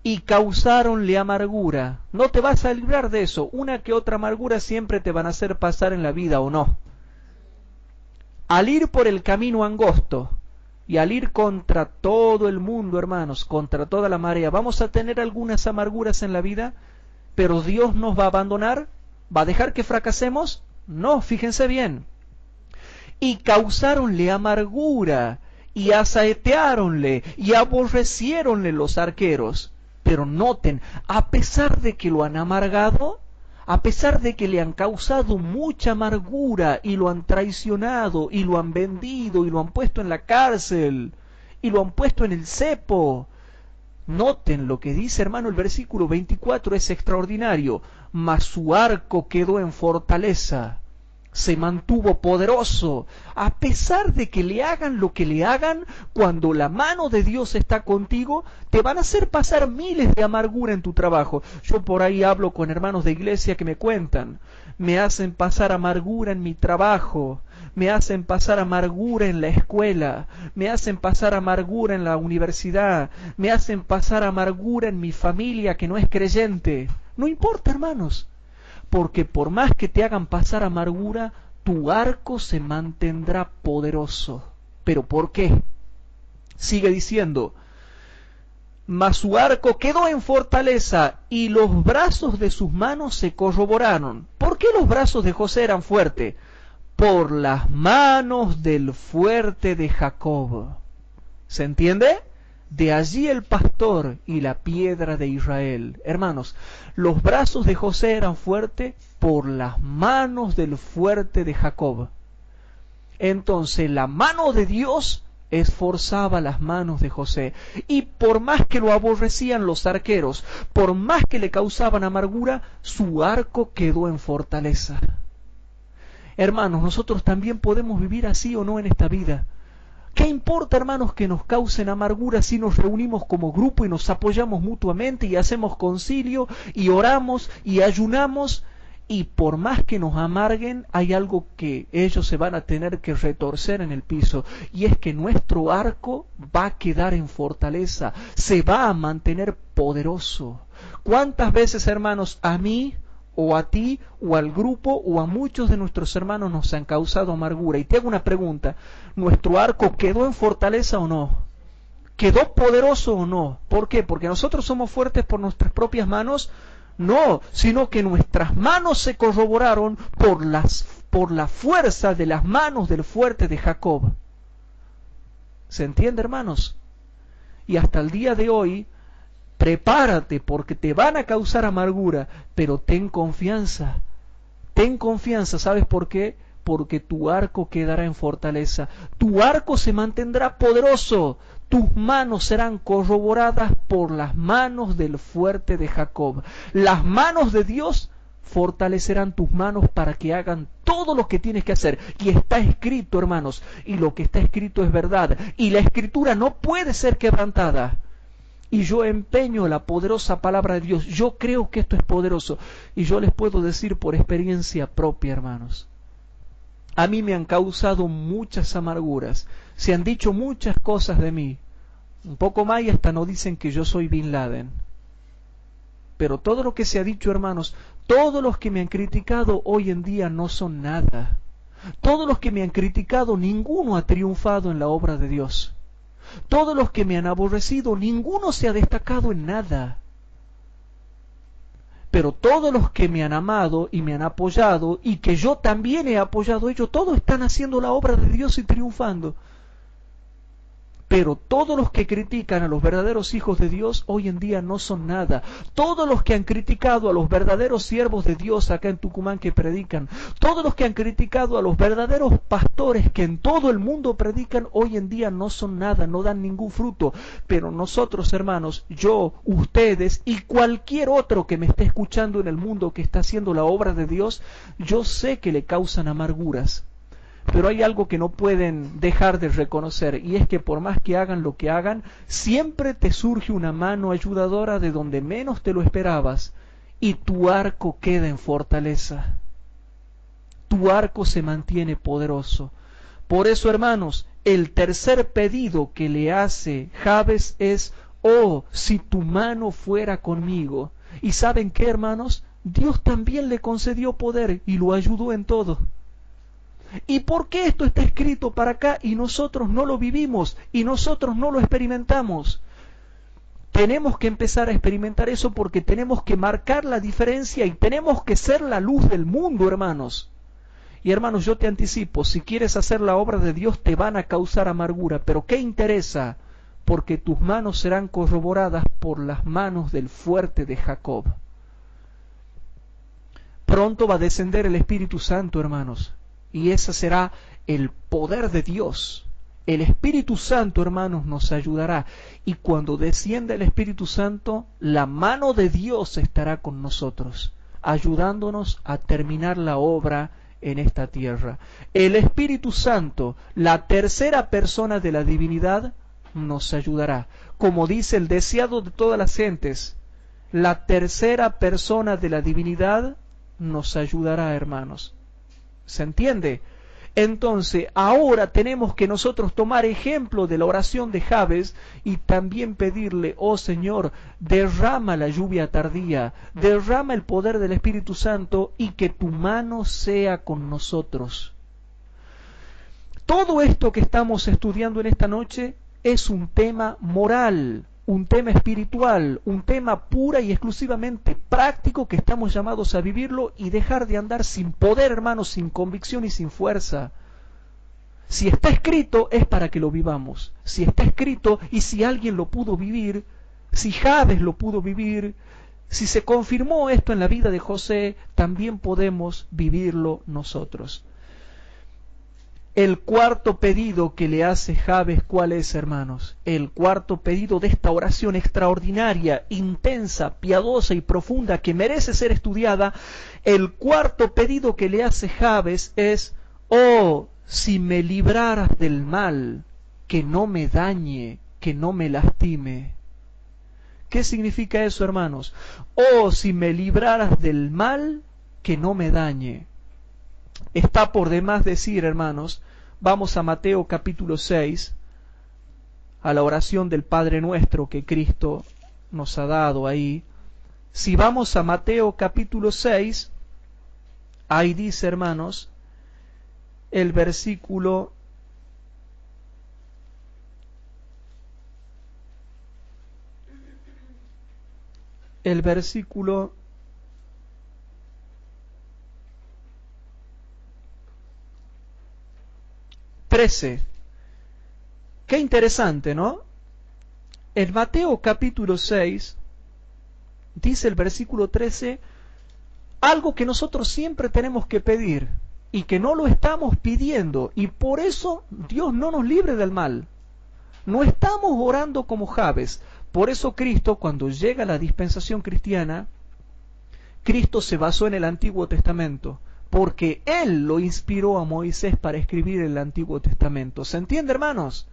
y causáronle amargura. No te vas a librar de eso. Una que otra amargura siempre te van a hacer pasar en la vida, ¿o no? Al ir por el camino angosto, y al ir contra todo el mundo, hermanos, contra toda la marea, vamos a tener algunas amarguras en la vida, pero Dios nos va a abandonar, ¿va a dejar que fracasemos? No, fíjense bien. Y causáronle amargura, y asaeteáronle, y aborreciéronle los arqueros. Pero noten, a pesar de que lo han amargado, a pesar de que le han causado mucha amargura y lo han traicionado y lo han vendido y lo han puesto en la cárcel y lo han puesto en el cepo, noten lo que dice, hermano, el versículo 24 es extraordinario. Mas su arco quedó en fortaleza, se mantuvo poderoso. A pesar de que le hagan lo que le hagan, cuando la mano de Dios está contigo, te van a hacer pasar miles de amargura en tu trabajo. Yo por ahí hablo con hermanos de iglesia que me cuentan, me hacen pasar amargura en mi trabajo, me hacen pasar amargura en la escuela, me hacen pasar amargura en la universidad, me hacen pasar amargura en mi familia que no es creyente. No importa, hermanos, porque por más que te hagan pasar amargura, tu arco se mantendrá poderoso. ¿Pero por qué? Sigue diciendo: mas su arco quedó en fortaleza y los brazos de sus manos se corroboraron. ¿Por qué los brazos de José eran fuertes? Por las manos del fuerte de Jacob. ¿Se entiende? De allí el pastor y la piedra de Israel. Hermanos, los brazos de José eran fuertes por las manos del fuerte de Jacob. Entonces la mano de Dios esforzaba las manos de José. Y por más que lo aborrecían los arqueros, por más que le causaban amargura, su arco quedó en fortaleza. Hermanos, nosotros también podemos vivir así o no en esta vida. ¿Qué importa, hermanos, que nos causen amargura si nos reunimos como grupo y nos apoyamos mutuamente y hacemos concilio y oramos y ayunamos? Y por más que nos amarguen, hay algo que ellos se van a tener que retorcer en el piso, y es que nuestro arco va a quedar en fortaleza, se va a mantener poderoso. ¿Cuántas veces, hermanos, a mí o a ti o al grupo o a muchos de nuestros hermanos nos han causado amargura? Y te hago una pregunta: ¿nuestro arco quedó en fortaleza o no? ¿Quedó poderoso o no? ¿Por qué? ¿Porque nosotros somos fuertes por nuestras propias manos? No, sino que nuestras manos se corroboraron por la fuerza de las manos del fuerte de Jacob. ¿Se entiende, hermanos? Y hasta el día de hoy, prepárate, porque te van a causar amargura, pero ten confianza. Ten confianza, ¿sabes por qué? Porque tu arco quedará en fortaleza. Tu arco se mantendrá poderoso. Tus manos serán corroboradas por las manos del fuerte de Jacob. Las manos de Dios fortalecerán tus manos para que hagan todo lo que tienes que hacer. Y está escrito, hermanos, y lo que está escrito es verdad. Y la escritura no puede ser quebrantada. Y yo empeño la poderosa palabra de Dios. Yo creo que esto es poderoso. Y yo les puedo decir por experiencia propia, hermanos. A mí me han causado muchas amarguras. Se han dicho muchas cosas de mí. Un poco más y hasta no dicen que yo soy Bin Laden. Pero todo lo que se ha dicho, hermanos, todos los que me han criticado hoy en día no son nada. Todos los que me han criticado, ninguno ha triunfado en la obra de Dios. Todos los que me han aborrecido, ninguno se ha destacado en nada. Pero todos los que me han amado y me han apoyado, y que yo también he apoyado a ellos, todos están haciendo la obra de Dios y triunfando. Pero todos los que critican a los verdaderos hijos de Dios hoy en día no son nada. Todos los que han criticado a los verdaderos siervos de Dios acá en Tucumán que predican, todos los que han criticado a los verdaderos pastores que en todo el mundo predican, hoy en día no son nada, no dan ningún fruto. Pero nosotros, hermanos, yo, ustedes y cualquier otro que me esté escuchando en el mundo que está haciendo la obra de Dios, yo sé que le causan amarguras. Pero hay algo que no pueden dejar de reconocer, y es que por más que hagan lo que hagan, siempre te surge una mano ayudadora de donde menos te lo esperabas, y tu arco queda en fortaleza. Tu arco se mantiene poderoso. Por eso, hermanos, el tercer pedido que le hace Jabes es: oh, si tu mano fuera conmigo. ¿Y saben qué, hermanos? Dios también le concedió poder y lo ayudó en todo. ¿Y por qué esto está escrito para acá y nosotros no lo vivimos y nosotros no lo experimentamos? Tenemos que empezar a experimentar eso, porque tenemos que marcar la diferencia y tenemos que ser la luz del mundo, hermanos. Y hermanos, yo te anticipo, si quieres hacer la obra de Dios te van a causar amargura, pero ¿qué interesa? Porque tus manos serán corroboradas por las manos del fuerte de Jacob. Pronto va a descender el Espíritu Santo, hermanos. Y ese será el poder de Dios. El Espíritu Santo, hermanos, nos ayudará. Y cuando descienda el Espíritu Santo, la mano de Dios estará con nosotros, ayudándonos a terminar la obra en esta tierra. El Espíritu Santo, la tercera persona de la divinidad, nos ayudará. Como dice el deseado de todas las gentes, la tercera persona de la divinidad nos ayudará, hermanos. ¿Se entiende? Entonces, ahora tenemos que nosotros tomar ejemplo de la oración de Jabes y también pedirle: oh Señor, derrama la lluvia tardía, derrama el poder del Espíritu Santo y que tu mano sea con nosotros. Todo esto que estamos estudiando en esta noche es un tema moral, un tema espiritual, un tema pura y exclusivamente práctico que estamos llamados a vivirlo y dejar de andar sin poder, hermanos, sin convicción y sin fuerza. Si está escrito es para que lo vivamos. Si está escrito y si alguien lo pudo vivir, si Jabes lo pudo vivir, si se confirmó esto en la vida de José, también podemos vivirlo nosotros. El cuarto pedido que le hace Jabes, ¿cuál es, hermanos? El cuarto pedido de esta oración extraordinaria, intensa, piadosa y profunda que merece ser estudiada. El cuarto pedido que le hace Jabes es: oh, si me libraras del mal, que no me dañe, que no me lastime. ¿Qué significa eso, hermanos? Oh, si me libraras del mal, que no me dañe. Está por demás decir, hermanos, vamos a Mateo capítulo 6, a la oración del Padre Nuestro que Cristo nos ha dado ahí. Si vamos a Mateo capítulo 6, ahí dice, hermanos, el versículo 13. Qué interesante, ¿no? En Mateo capítulo 6 dice el versículo 13 algo que nosotros siempre tenemos que pedir y que no lo estamos pidiendo, y por eso Dios no nos libre del mal. No estamos orando como Jabes. Por eso Cristo, cuando llega a la dispensación cristiana, Cristo se basó en el Antiguo Testamento, porque Él lo inspiró a Moisés para escribir el Antiguo Testamento. ¿Se entiende, hermanos?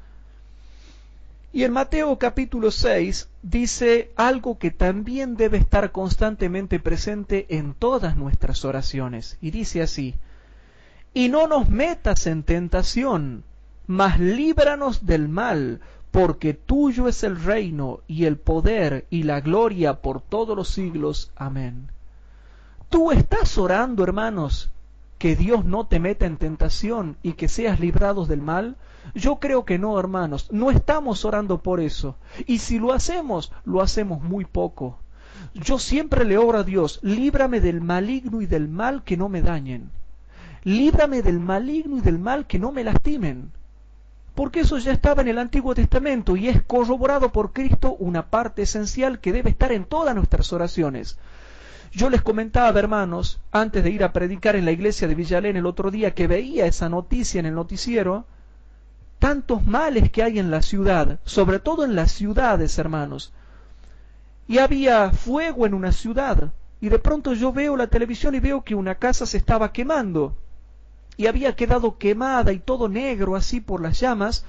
Y en Mateo capítulo 6 dice algo que también debe estar constantemente presente en todas nuestras oraciones. Y dice así: y no nos metas en tentación, mas líbranos del mal, porque tuyo es el reino, y el poder, y la gloria por todos los siglos. Amén. ¿Tú estás orando, hermanos, que Dios no te meta en tentación y que seas librados del mal? Yo creo que no, hermanos. No estamos orando por eso. Y si lo hacemos muy poco. Yo siempre le oro a Dios: líbrame del maligno y del mal, que no me dañen. Líbrame del maligno y del mal, que no me lastimen. Porque eso ya estaba en el Antiguo Testamento y es corroborado por Cristo, una parte esencial que debe estar en todas nuestras oraciones. Yo les comentaba, hermanos, antes de ir a predicar en la iglesia de Villalén el otro día, que veía esa noticia en el noticiero, tantos males que hay en la ciudad, sobre todo en las ciudades, hermanos. Y había fuego en una ciudad, y de pronto yo veo la televisión y veo que una casa se estaba quemando, y había quedado quemada y todo negro así por las llamas,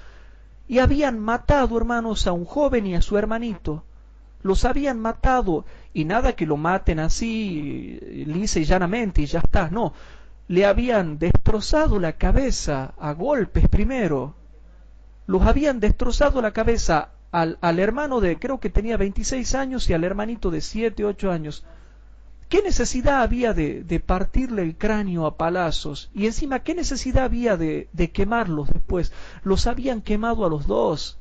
y habían matado, hermanos, a un joven y a su hermanito. Los habían matado, y nada que lo maten así lisa y llanamente y ya está, no. Le habían destrozado la cabeza a golpes primero. Los habían destrozado la cabeza al hermano de, creo que tenía 26 años, y al hermanito de 7, 8 años. ¿Qué necesidad había de partirle el cráneo a palazos? Y encima, ¿qué necesidad había de quemarlos después? Los habían quemado a los dos.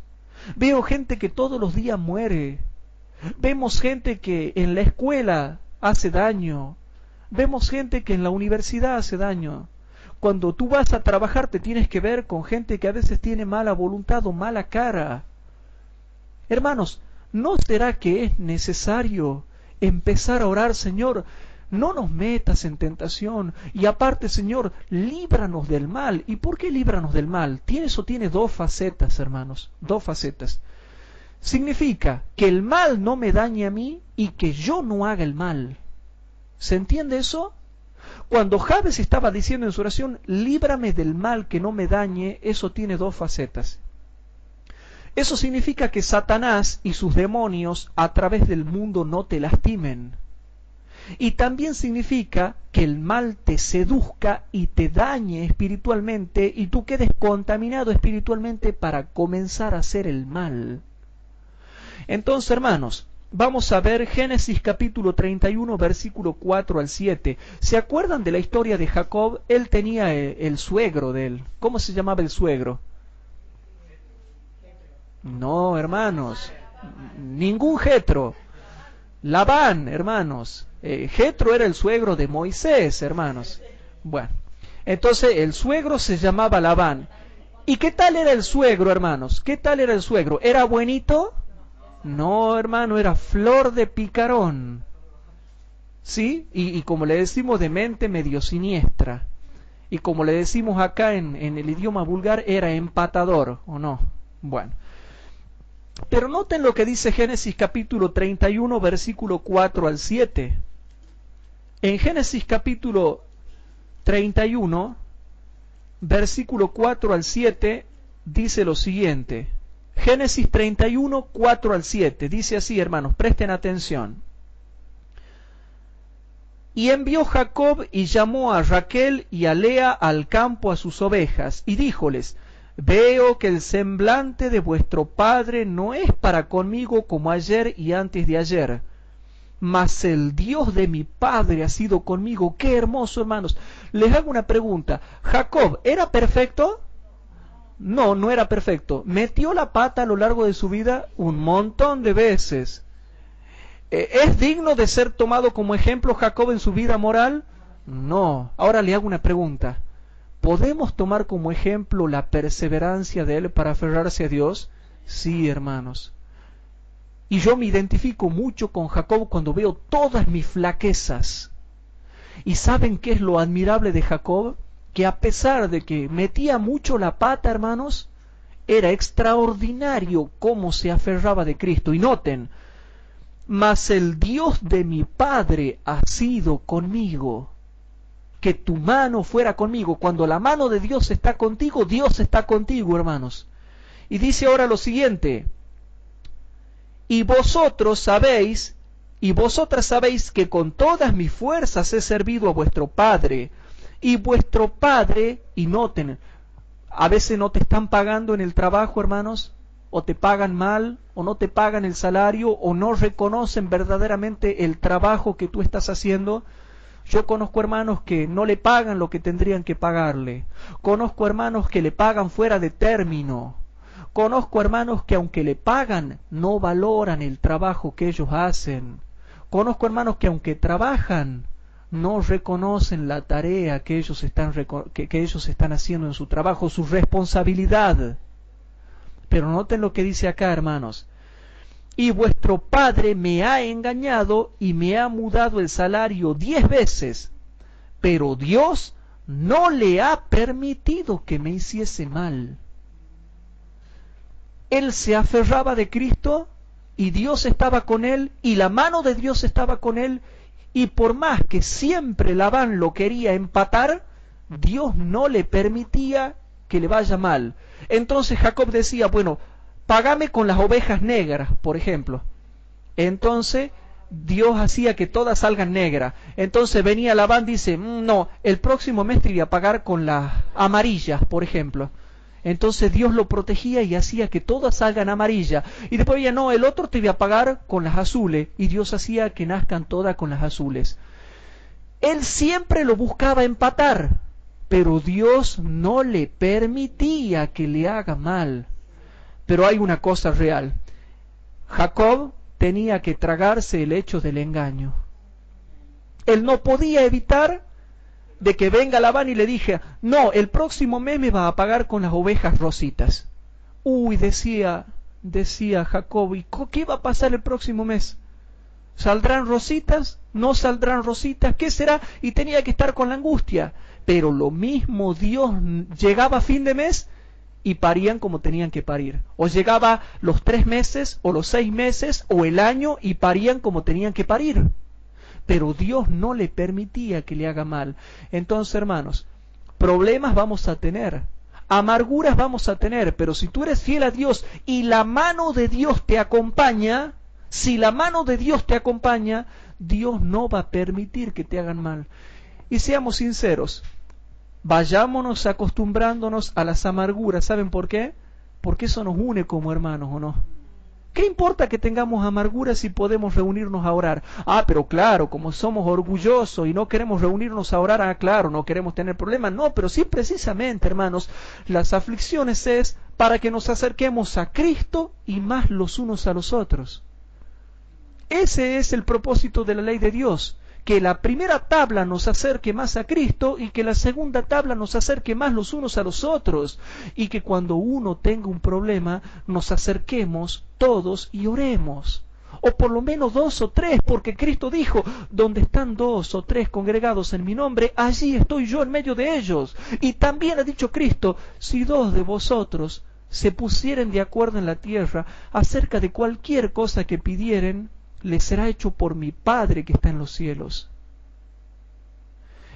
Veo gente que todos los días muere. Vemos gente que en la escuela hace daño. Vemos gente que en la universidad hace daño. Cuando tú vas a trabajar te tienes que ver con gente que a veces tiene mala voluntad o mala cara. Hermanos, ¿no será que es necesario empezar a orar: Señor, no nos metas en tentación, y aparte, Señor, líbranos del mal? ¿Y por qué líbranos del mal? Eso tiene dos facetas, hermanos, dos facetas. Significa que el mal no me dañe a mí y que yo no haga el mal. ¿Se entiende eso? Cuando Jabes estaba diciendo en su oración: líbrame del mal, que no me dañe, eso tiene dos facetas. Eso significa que Satanás y sus demonios a través del mundo no te lastimen. Y también significa que el mal te seduzca y te dañe espiritualmente, y tú quedes contaminado espiritualmente para comenzar a hacer el mal. Entonces, hermanos, vamos a ver Génesis capítulo 31, versículo 4 al 7. ¿Se acuerdan de la historia de Jacob? Él tenía el suegro de él. ¿Cómo se llamaba el suegro? No, hermanos, ningún Jetro. Labán, hermanos. Jetro era el suegro de Moisés, hermanos. Bueno, entonces el suegro se llamaba Labán. ¿Y qué tal era el suegro, hermanos? ¿Qué tal era el suegro? ¿Era buenito? No, hermano, era flor de picarón. ¿Sí? Y como le decimos, de mente medio siniestra. Y como le decimos acá en el idioma vulgar, era empatador, ¿o no? Bueno. Pero noten lo que dice Génesis capítulo 31, versículo 4 al 7. En Génesis capítulo 31, versículo 4 al 7, dice lo siguiente. Génesis 31, 4 al 7. Dice así, hermanos, presten atención. Y envió Jacob y llamó a Raquel y a Lea al campo a sus ovejas, y díjoles: Veo que el semblante de vuestro padre no es para conmigo como ayer y antes de ayer, mas el Dios de mi padre ha sido conmigo. Qué hermoso, hermanos. Les hago una pregunta. ¿Jacob era perfecto? No, no era perfecto. ¿Metió la pata a lo largo de su vida? Un montón de veces. ¿Es digno de ser tomado como ejemplo Jacob en su vida moral? No. Ahora le hago una pregunta. ¿Podemos tomar como ejemplo la perseverancia de él para aferrarse a Dios? Sí, hermanos. Y yo me identifico mucho con Jacob cuando veo todas mis flaquezas. ¿Y saben qué es lo admirable de Jacob? Que a pesar de que metía mucho la pata, hermanos, era extraordinario cómo se aferraba de Cristo. Y noten, mas el Dios de mi padre ha sido conmigo. Que tu mano fuera conmigo. Cuando la mano de Dios está contigo, Dios está contigo, hermanos. Y dice ahora lo siguiente: y vosotros sabéis, y vosotras sabéis que con todas mis fuerzas he servido a vuestro padre, y vuestro padre, y noten, a veces no te están pagando en el trabajo, hermanos, o te pagan mal, o no te pagan el salario, o no reconocen verdaderamente el trabajo que tú estás haciendo. Yo conozco hermanos que no le pagan lo que tendrían que pagarle. Conozco hermanos que le pagan fuera de término. Conozco hermanos que aunque le pagan, no valoran el trabajo que ellos hacen. Conozco hermanos que aunque trabajan, no reconocen la tarea que ellos están haciendo en su trabajo, su responsabilidad. Pero noten lo que dice acá, hermanos. Y vuestro padre me ha engañado y me ha mudado el salario 10 veces, pero Dios no le ha permitido que me hiciese mal. Él se aferraba de Cristo y Dios estaba con él y la mano de Dios estaba con él, y por más que siempre Labán lo quería empatar, Dios no le permitía que le vaya mal. Entonces Jacob decía: bueno, págame con las ovejas negras, por ejemplo. Entonces Dios hacía que todas salgan negras. Entonces venía Labán y dice: no, el próximo mes te voy a pagar con las amarillas, por ejemplo. Entonces Dios lo protegía y hacía que todas salgan amarillas. Y después ya no, el otro te voy a pagar con las azules. Y Dios hacía que nazcan todas con las azules. Él siempre lo buscaba empatar, pero Dios no le permitía que le haga mal. Pero hay una cosa real. Jacob tenía que tragarse el hecho del engaño. Él no podía evitar de que venga Labán y le dije: no, el próximo mes me va a pagar con las ovejas rositas. Uy, decía Jacob, ¿y qué va a pasar el próximo mes? ¿Saldrán rositas? ¿No saldrán rositas? ¿Qué será? Y tenía que estar con la angustia. Pero lo mismo Dios, llegaba a fin de mes y parían como tenían que parir. O llegaba los 3 meses, o los 6 meses, o el año, y parían como tenían que parir. Pero Dios no le permitía que le haga mal. Entonces, hermanos, problemas vamos a tener, amarguras vamos a tener, pero si tú eres fiel a Dios y la mano de Dios te acompaña, si la mano de Dios te acompaña, Dios no va a permitir que te hagan mal. Y seamos sinceros, vayámonos acostumbrándonos a las amarguras. ¿Saben por qué? Porque eso nos une como hermanos, ¿o no? ¿Qué importa que tengamos amarguras si podemos reunirnos a orar? Ah, pero claro, como somos orgullosos y no queremos reunirnos a orar, claro, no queremos tener problemas. No, pero sí, precisamente, hermanos, las aflicciones es para que nos acerquemos a Cristo y más los unos a los otros. Ese es el propósito de la ley de Dios, que la primera tabla nos acerque más a Cristo y que la segunda tabla nos acerque más los unos a los otros, y que cuando uno tenga un problema nos acerquemos todos y oremos. o por lo menos 2 o 3, porque Cristo dijo, donde están 2 o 3 congregados en mi nombre, allí estoy yo en medio de ellos. Y también ha dicho Cristo, si 2 de vosotros se pusieren de acuerdo en la tierra acerca de cualquier cosa que pidieren, les será hecho por mi Padre que está en los cielos.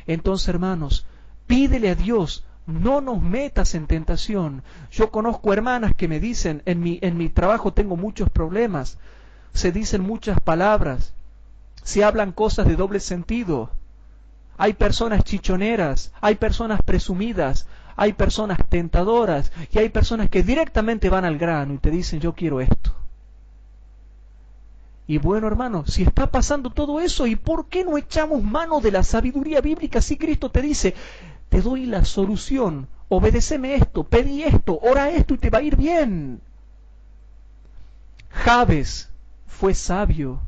Entonces, hermanos, pídele a Dios, no nos metas en tentación. Yo conozco hermanas que me dicen, en mi trabajo tengo muchos problemas, se dicen muchas palabras, se hablan cosas de doble sentido, hay personas chichoneras, hay personas presumidas, hay personas tentadoras y hay personas que directamente van al grano y te dicen yo quiero esto. Y bueno, hermano, si está pasando todo eso, ¿y por qué no echamos mano de la sabiduría bíblica si Cristo te dice, te doy la solución, obedéceme esto, pedí esto, ora esto y te va a ir bien? Jabes fue sabio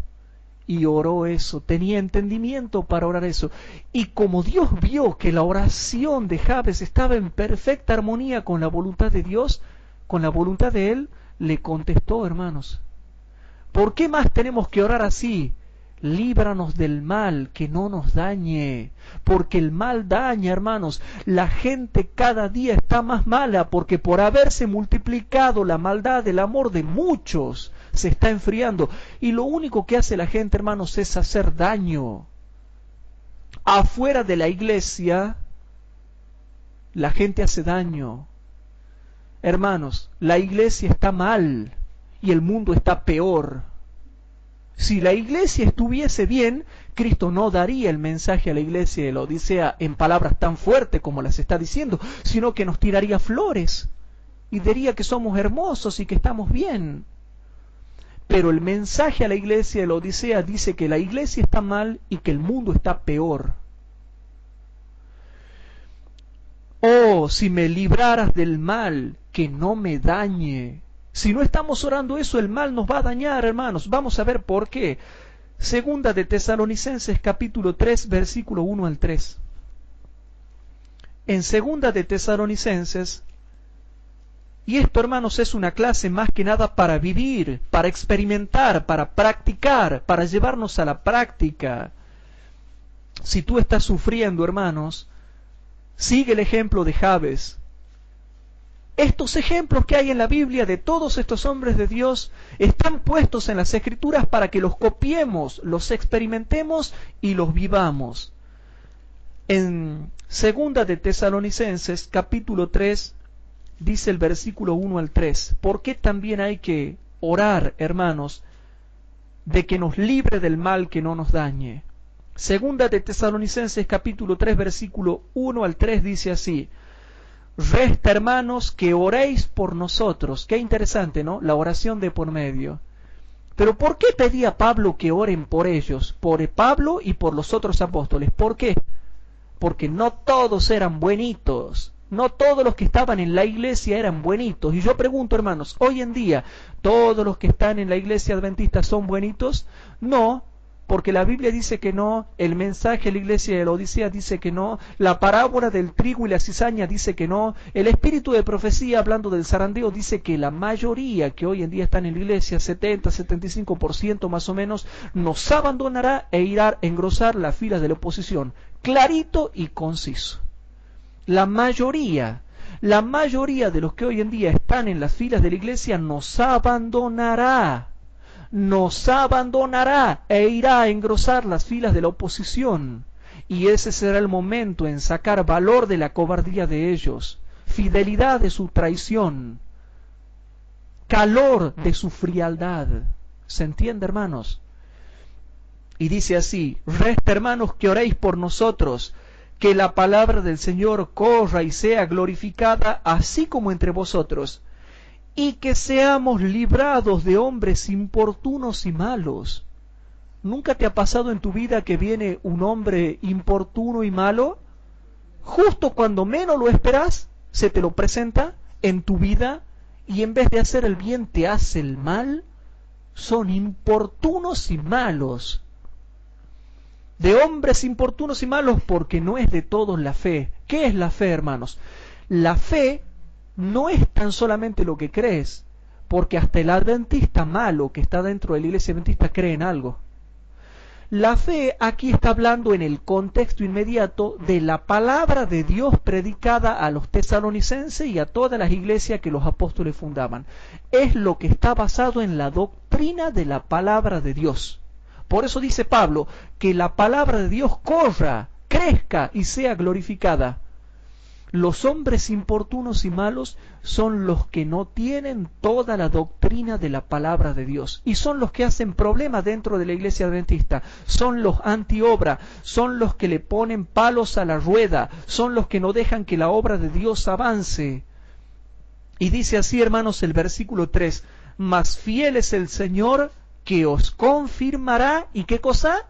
y oró eso, tenía entendimiento para orar eso. Y como Dios vio que la oración de Jabes estaba en perfecta armonía con la voluntad de Dios, con la voluntad de Él, le contestó, hermanos. ¿Por qué más tenemos que orar así? Líbranos del mal, que no nos dañe, porque el mal daña, hermanos. La gente cada día está más mala, porque por haberse multiplicado la maldad, el amor de muchos se está enfriando. Y lo único que hace la gente, hermanos, es hacer daño. Afuera de la iglesia, la gente hace daño. Hermanos, la iglesia está mal y el mundo está peor. Si la iglesia estuviese bien, Cristo no daría el mensaje a la iglesia de la Odisea en palabras tan fuertes como las está diciendo, sino que nos tiraría flores y diría que somos hermosos y que estamos bien. Pero el mensaje a la iglesia de la Odisea dice que la iglesia está mal y que el mundo está peor. Oh, si me libraras del mal, que no me dañe. Si no estamos orando eso, el mal nos va a dañar, hermanos. Vamos a ver por qué. Segunda de Tesalonicenses capítulo 3, versículo 1 al 3. En Segunda de Tesalonicenses, y esto, hermanos, es una clase más que nada para vivir, para experimentar, para practicar, para llevarnos a la práctica. Si tú estás sufriendo, hermanos, sigue el ejemplo de Jabes. Estos ejemplos que hay en la Biblia de todos estos hombres de Dios están puestos en las Escrituras para que los copiemos, los experimentemos y los vivamos. En Segunda de Tesalonicenses, capítulo 3, dice el versículo 1 al 3, ¿por qué también hay que orar, hermanos, de que nos libre del mal que no nos dañe? Segunda de Tesalonicenses, capítulo 3, versículo 1 al 3, dice así: Resta, hermanos, que oréis por nosotros. Qué interesante, ¿no? La oración de por medio. Pero ¿por qué pedía Pablo que oren por ellos? Por Pablo y por los otros apóstoles. ¿Por qué? Porque no todos eran buenitos. No todos los que estaban en la iglesia eran buenitos. Y yo pregunto, hermanos, hoy en día, ¿todos los que están en la iglesia adventista son buenitos? No. Porque la Biblia dice que no, el mensaje de la iglesia de la Odisea dice que no, la parábola del trigo y la cizaña dice que no, el espíritu de profecía hablando del zarandeo dice que la mayoría que hoy en día están en la iglesia, 70-75% más o menos, nos abandonará e irá a engrosar las filas de la oposición. Clarito y conciso. La mayoría de los que hoy en día están en las filas de la iglesia nos abandonará e irá a engrosar las filas de la oposición. Y ese será el momento en sacar valor de la cobardía de ellos, fidelidad de su traición, calor de su frialdad. ¿Se entiende, hermanos? Y dice así: Resta, hermanos, que oréis por nosotros, que la palabra del Señor corra y sea glorificada, así como entre vosotros, y que seamos librados de hombres importunos y malos. ¿Nunca te ha pasado en tu vida que viene un hombre importuno y malo? Justo cuando menos lo esperas, se te lo presenta en tu vida y en vez de hacer el bien te hace el mal. Son importunos y malos. De hombres importunos y malos, porque no es de todos la fe. ¿Qué es la fe, hermanos? La fe no es tan solamente lo que crees, porque hasta el adventista malo que está dentro de la iglesia adventista cree en algo. La fe aquí está hablando en el contexto inmediato de la palabra de Dios predicada a los tesalonicenses y a todas las iglesias que los apóstoles fundaban. Es lo que está basado en la doctrina de la palabra de Dios. Por eso dice Pablo, que la palabra de Dios corra, crezca y sea glorificada. Los hombres importunos y malos son los que no tienen toda la doctrina de la palabra de Dios y son los que hacen problemas dentro de la iglesia adventista, son los antiobra, son los que le ponen palos a la rueda, son los que no dejan que la obra de Dios avance. Y dice así, hermanos, el versículo 3, mas fiel es el Señor que os confirmará, ¿y qué cosa?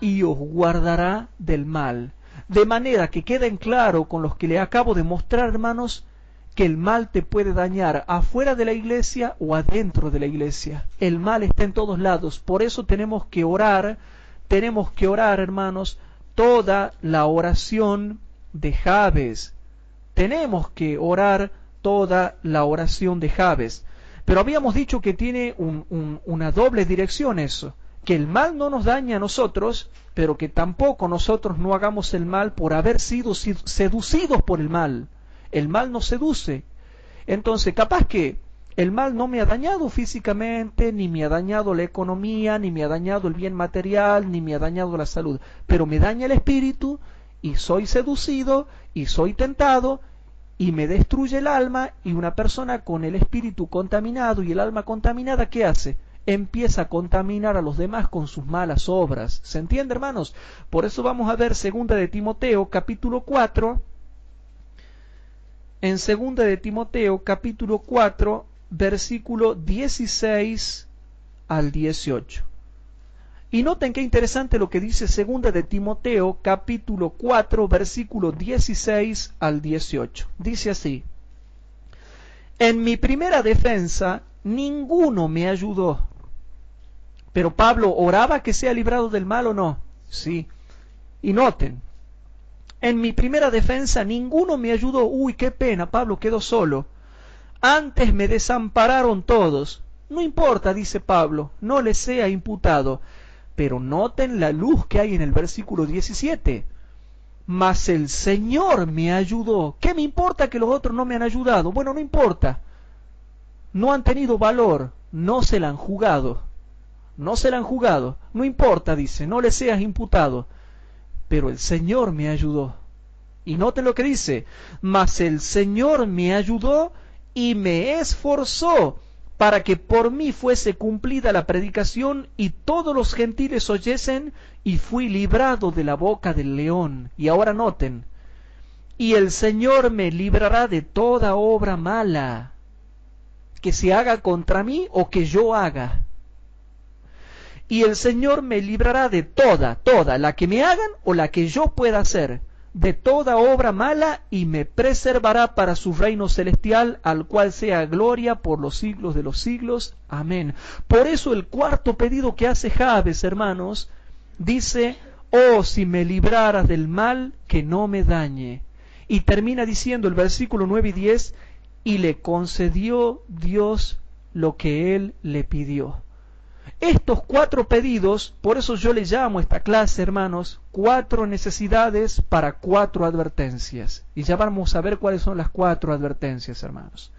Y os guardará del mal. De manera que queden claro con los que le acabo de mostrar, hermanos, que el mal te puede dañar afuera de la iglesia o adentro de la iglesia. El mal está en todos lados. Por eso tenemos que orar, hermanos, toda la oración de Jabes. Tenemos que orar toda la oración de Jabes. Pero habíamos dicho que tiene una doble dirección eso. Que el mal no nos daña a nosotros, pero que tampoco nosotros no hagamos el mal por haber sido seducidos por el mal. El mal nos seduce. Entonces, capaz que el mal no me ha dañado físicamente, ni me ha dañado la economía, ni me ha dañado el bien material, ni me ha dañado la salud, pero me daña el espíritu, y soy seducido, y soy tentado, y me destruye el alma, y una persona con el espíritu contaminado y el alma contaminada, ¿qué hace? Empieza a contaminar a los demás con sus malas obras. ¿Se entiende, hermanos? Por eso vamos a ver 2 de Timoteo, capítulo 4. En 2 de Timoteo, capítulo 4, versículo 16 al 18. Y noten qué interesante lo que dice 2 de Timoteo, capítulo 4, versículo 16 al 18. Dice así: en mi primera defensa, ninguno me ayudó. Pero Pablo oraba que sea librado del mal, ¿o no? Sí. Y noten, en mi primera defensa ninguno me ayudó. Uy, qué pena, Pablo quedó solo. Antes me desampararon todos. No importa, dice Pablo, no les sea imputado. Pero noten la luz que hay en el versículo 17. Mas el Señor me ayudó. ¿Qué me importa que los otros no me han ayudado? Bueno, no importa. No han tenido valor, no se la han jugado. No se la han jugado. No importa, dice, no le seas imputado. Pero el Señor me ayudó. Y noten lo que dice. Mas el Señor me ayudó y me esforzó para que por mí fuese cumplida la predicación y todos los gentiles oyesen, y fui librado de la boca del león. Y ahora noten. Y el Señor me librará de toda obra mala que se haga contra mí o que yo haga. Y el Señor me librará de toda, la que me hagan o la que yo pueda hacer, de toda obra mala, y me preservará para su reino celestial, al cual sea gloria por los siglos de los siglos. Amén. Por eso el cuarto pedido que hace Jabes, hermanos, dice: oh, si me libraras del mal, que no me dañe. Y termina diciendo el versículo 9 y 10, y le concedió Dios lo que él le pidió. Estos 4 pedidos, por eso yo le llamo a esta clase, hermanos, 4 necesidades para 4 advertencias. Y ya vamos a ver cuáles son las 4 advertencias, hermanos.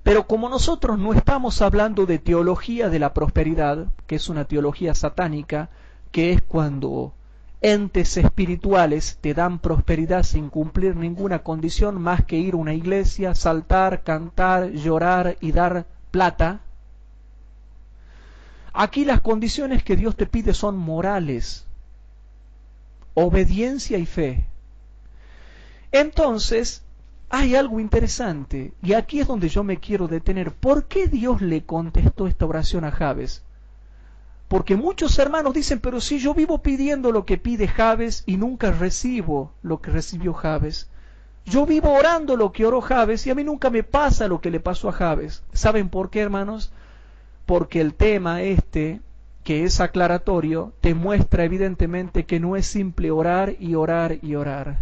Pero como nosotros no estamos hablando de teología de la prosperidad, que es una teología satánica, que es cuando entes espirituales te dan prosperidad sin cumplir ninguna condición más que ir a una iglesia, saltar, cantar, llorar y dar plata. Aquí las condiciones que Dios te pide son morales, obediencia y fe. Entonces, hay algo interesante, y aquí es donde yo me quiero detener. ¿Por qué Dios le contestó esta oración a Jabes? Porque muchos hermanos dicen: pero si yo vivo pidiendo lo que pide Jabes y nunca recibo lo que recibió Jabes. Yo vivo orando lo que oró Jabes y a mí nunca me pasa lo que le pasó a Jabes. ¿Saben por qué, hermanos? Porque el tema que es aclaratorio, te muestra evidentemente que no es simple orar y orar y orar.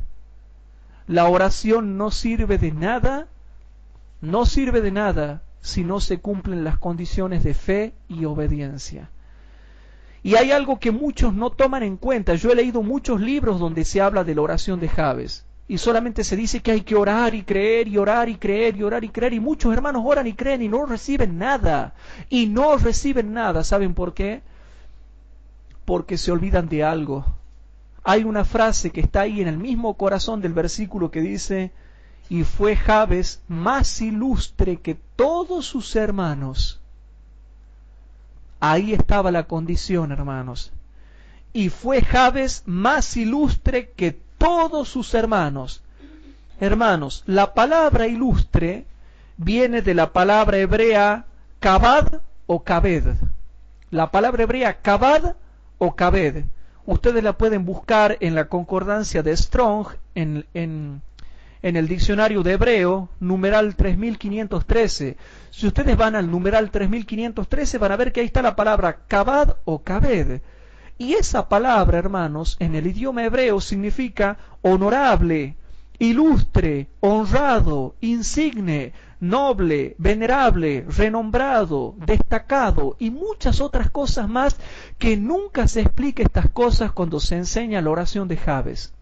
La oración no sirve de nada no sirve de nada si no se cumplen las condiciones de fe y obediencia. Y hay algo que muchos no toman en cuenta. Yo he leído muchos libros donde se habla de la oración de Jabes, y solamente se dice que hay que orar y creer, y orar y creer, y orar y creer, y muchos hermanos oran y creen y no reciben nada. Y no reciben nada. ¿Saben por qué? Porque se olvidan de algo. Hay una frase que está ahí en el mismo corazón del versículo que dice: y fue Jabes más ilustre que todos sus hermanos. Ahí estaba la condición, hermanos. Y fue Jabes más ilustre que todos sus hermanos. Hermanos, la palabra ilustre viene de la palabra hebrea kabad o kabed. La palabra hebrea kabad o kabed. Ustedes la pueden buscar en la concordancia de Strong, en el diccionario de hebreo, numeral 3513. Si ustedes van al numeral 3513, van a ver que ahí está la palabra kabad o kabed. Y esa palabra, hermanos, en el idioma hebreo significa honorable, ilustre, honrado, insigne, noble, venerable, renombrado, destacado y muchas otras cosas más, que nunca se explica estas cosas cuando se enseña la oración de Jabes.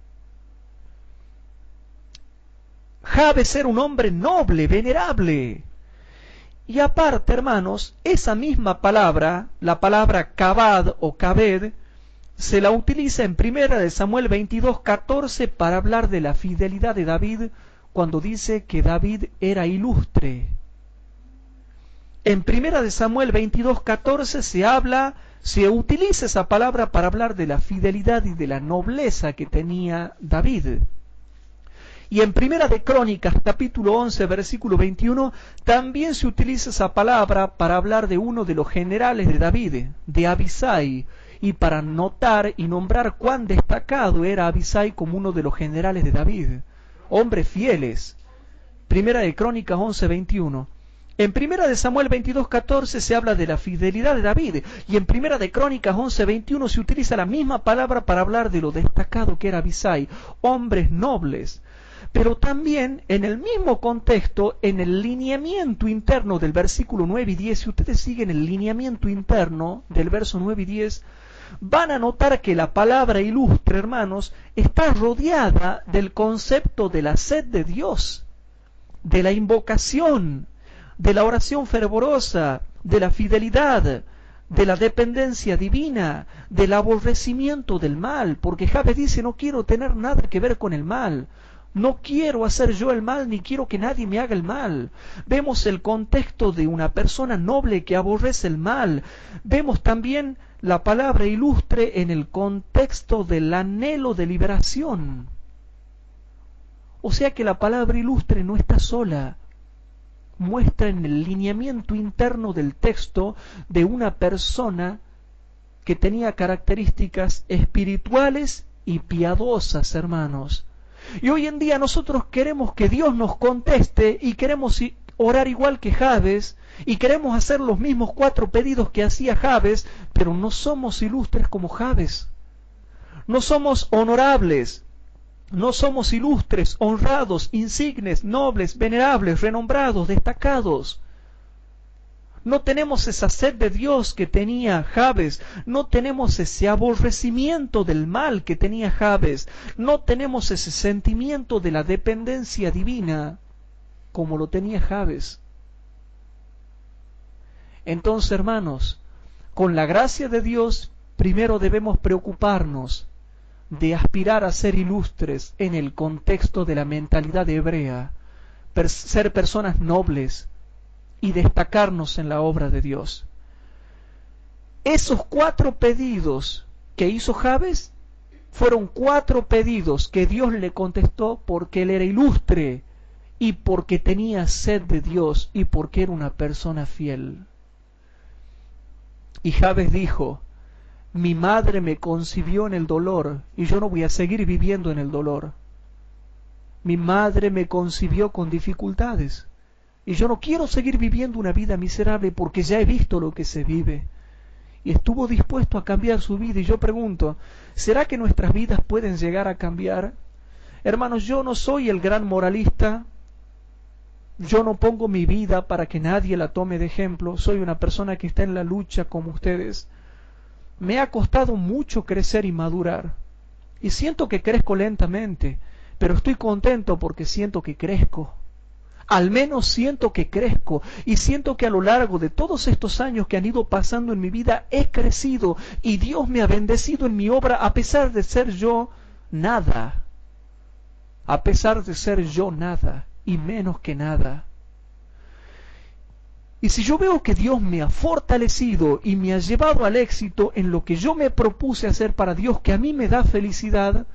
Jabes era un hombre noble, venerable. Y aparte, hermanos, esa misma palabra, la palabra kabad o kabed, se la utiliza en 1 Samuel 22:14 para hablar de la fidelidad de David, cuando dice que David era ilustre. En 1 Samuel 22:14 se utiliza esa palabra para hablar de la fidelidad y de la nobleza que tenía David. Y en 1 de Crónicas, capítulo 11, versículo 21, también se utiliza esa palabra para hablar de uno de los generales de David, de Abisai, y para notar y nombrar cuán destacado era Abisai como uno de los generales de David. Hombres fieles. 1 de Crónicas 11, 21. En 1 de Samuel 22:14 se habla de la fidelidad de David, y en 1 de Crónicas 11:21 se utiliza la misma palabra para hablar de lo destacado que era Abisai, hombres nobles. Pero también en el mismo contexto, en el lineamiento interno del versículo 9 y 10, si ustedes siguen el lineamiento interno del verso 9 y 10, van a notar que la palabra ilustre, hermanos, está rodeada del concepto de la sed de Dios, de la invocación, de la oración fervorosa, de la fidelidad, de la dependencia divina, del aborrecimiento del mal, porque Jabes dice: no quiero tener nada que ver con el mal, no quiero hacer yo el mal, ni quiero que nadie me haga el mal. Vemos el contexto de una persona noble que aborrece el mal. Vemos también la palabra ilustre en el contexto del anhelo de liberación. O sea que la palabra ilustre no está sola. Muestra en el lineamiento interno del texto de una persona que tenía características espirituales y piadosas, hermanos. Y hoy en día nosotros queremos que Dios nos conteste y queremos orar igual que Jabes y queremos hacer los mismos 4 pedidos que hacía Jabes, pero no somos ilustres como Jabes. No somos honorables, no somos ilustres, honrados, insignes, nobles, venerables, renombrados, destacados. No tenemos esa sed de Dios que tenía Jabes, no tenemos ese aborrecimiento del mal que tenía Jabes, no tenemos ese sentimiento de la dependencia divina como lo tenía Jabes. Entonces, hermanos, con la gracia de Dios, primero debemos preocuparnos de aspirar a ser ilustres en el contexto de la mentalidad hebrea, ser personas nobles, y destacarnos en la obra de Dios. Esos 4 pedidos que hizo Jabes fueron 4 pedidos que Dios le contestó porque él era ilustre y porque tenía sed de Dios y porque era una persona fiel. Y Jabes dijo: mi madre me concibió en el dolor y yo no voy a seguir viviendo en el dolor. Mi madre me concibió con dificultades y yo no quiero seguir viviendo una vida miserable porque ya he visto lo que se vive. Y estuvo dispuesto a cambiar su vida. Y yo pregunto, ¿será que nuestras vidas pueden llegar a cambiar? Hermanos, yo no soy el gran moralista, Yo no pongo mi vida para que nadie la tome de ejemplo. Soy una persona que está en la lucha como ustedes. Me ha costado mucho crecer y madurar. Y siento que crezco lentamente, pero estoy contento porque siento que crezco. Al menos siento que crezco y siento que a lo largo de todos estos años que han ido pasando en mi vida he crecido y Dios me ha bendecido en mi obra a pesar de ser yo nada. A pesar de ser yo nada y menos que nada. Y si yo veo que Dios me ha fortalecido y me ha llevado al éxito en lo que yo me propuse hacer para Dios, que a mí me da felicidad,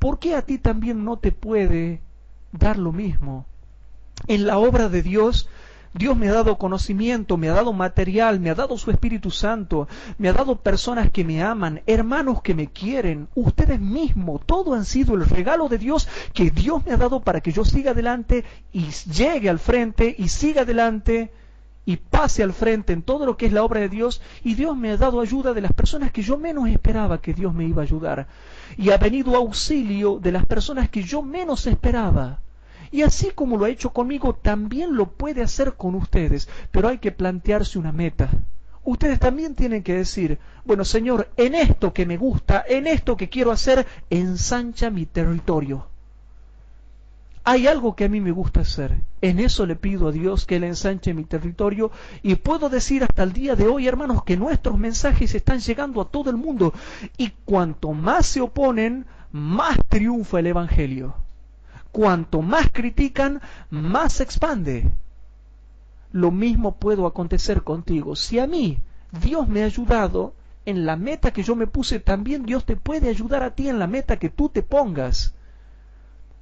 ¿por qué a ti también no te puede dar lo mismo? En la obra de Dios, Dios me ha dado conocimiento, me ha dado material, me ha dado su Espíritu Santo, me ha dado personas que me aman, hermanos que me quieren, ustedes mismos, todo han sido el regalo de Dios que Dios me ha dado para que yo siga adelante y llegue al frente y siga adelante y pase al frente en todo lo que es la obra de Dios, y Dios me ha dado ayuda de las personas que yo menos esperaba que Dios me iba a ayudar, y ha venido auxilio de las personas que yo menos esperaba. Y así como lo ha hecho conmigo, también lo puede hacer con ustedes, pero hay que plantearse una meta. Ustedes también tienen que decir, bueno, Señor, en esto que me gusta, en esto que quiero hacer, ensancha mi territorio. Hay algo que a mí me gusta hacer, en eso le pido a Dios que Él ensanche mi territorio, y puedo decir hasta el día de hoy, hermanos, que nuestros mensajes están llegando a todo el mundo, y cuanto más se oponen, más triunfa el Evangelio. Cuanto más critican, más se expande. Lo mismo puede acontecer contigo. Si a mí Dios me ha ayudado en la meta que yo me puse, también Dios te puede ayudar a ti en la meta que tú te pongas.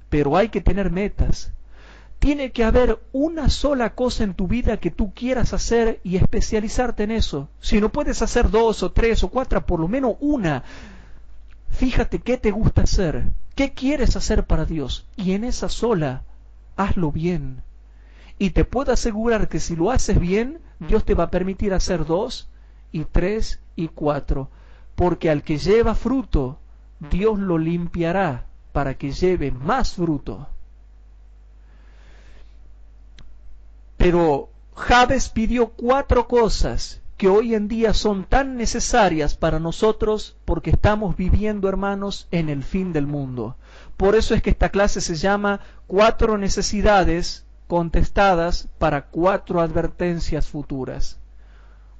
Pero hay que tener metas. Tiene que haber una sola cosa en tu vida que tú quieras hacer y especializarte en eso. Si no puedes hacer 2 o 3 o 4, por lo menos una. Fíjate qué te gusta hacer, qué quieres hacer para Dios, y en esa sola, hazlo bien. Y te puedo asegurar que si lo haces bien, Dios te va a permitir hacer 2 y 3 y 4, porque al que lleva fruto, Dios lo limpiará para que lleve más fruto. Pero Jabes pidió 4 cosas que hoy en día son tan necesarias para nosotros porque estamos viviendo, hermanos, en el fin del mundo. Por eso es que esta clase se llama 4 necesidades contestadas para 4 advertencias futuras.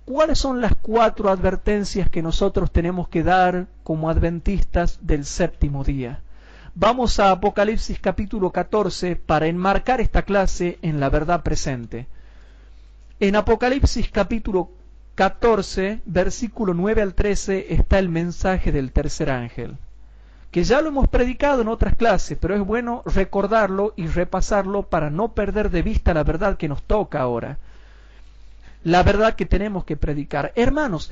¿Cuáles son las 4 advertencias que nosotros tenemos que dar como adventistas del séptimo día? Vamos a Apocalipsis capítulo 14 para enmarcar esta clase en la verdad presente. En Apocalipsis capítulo 14, versículo 9 al 13, está el mensaje del tercer ángel, que ya lo hemos predicado en otras clases, pero es bueno recordarlo y repasarlo para no perder de vista la verdad que nos toca ahora, la verdad que tenemos que predicar. Hermanos,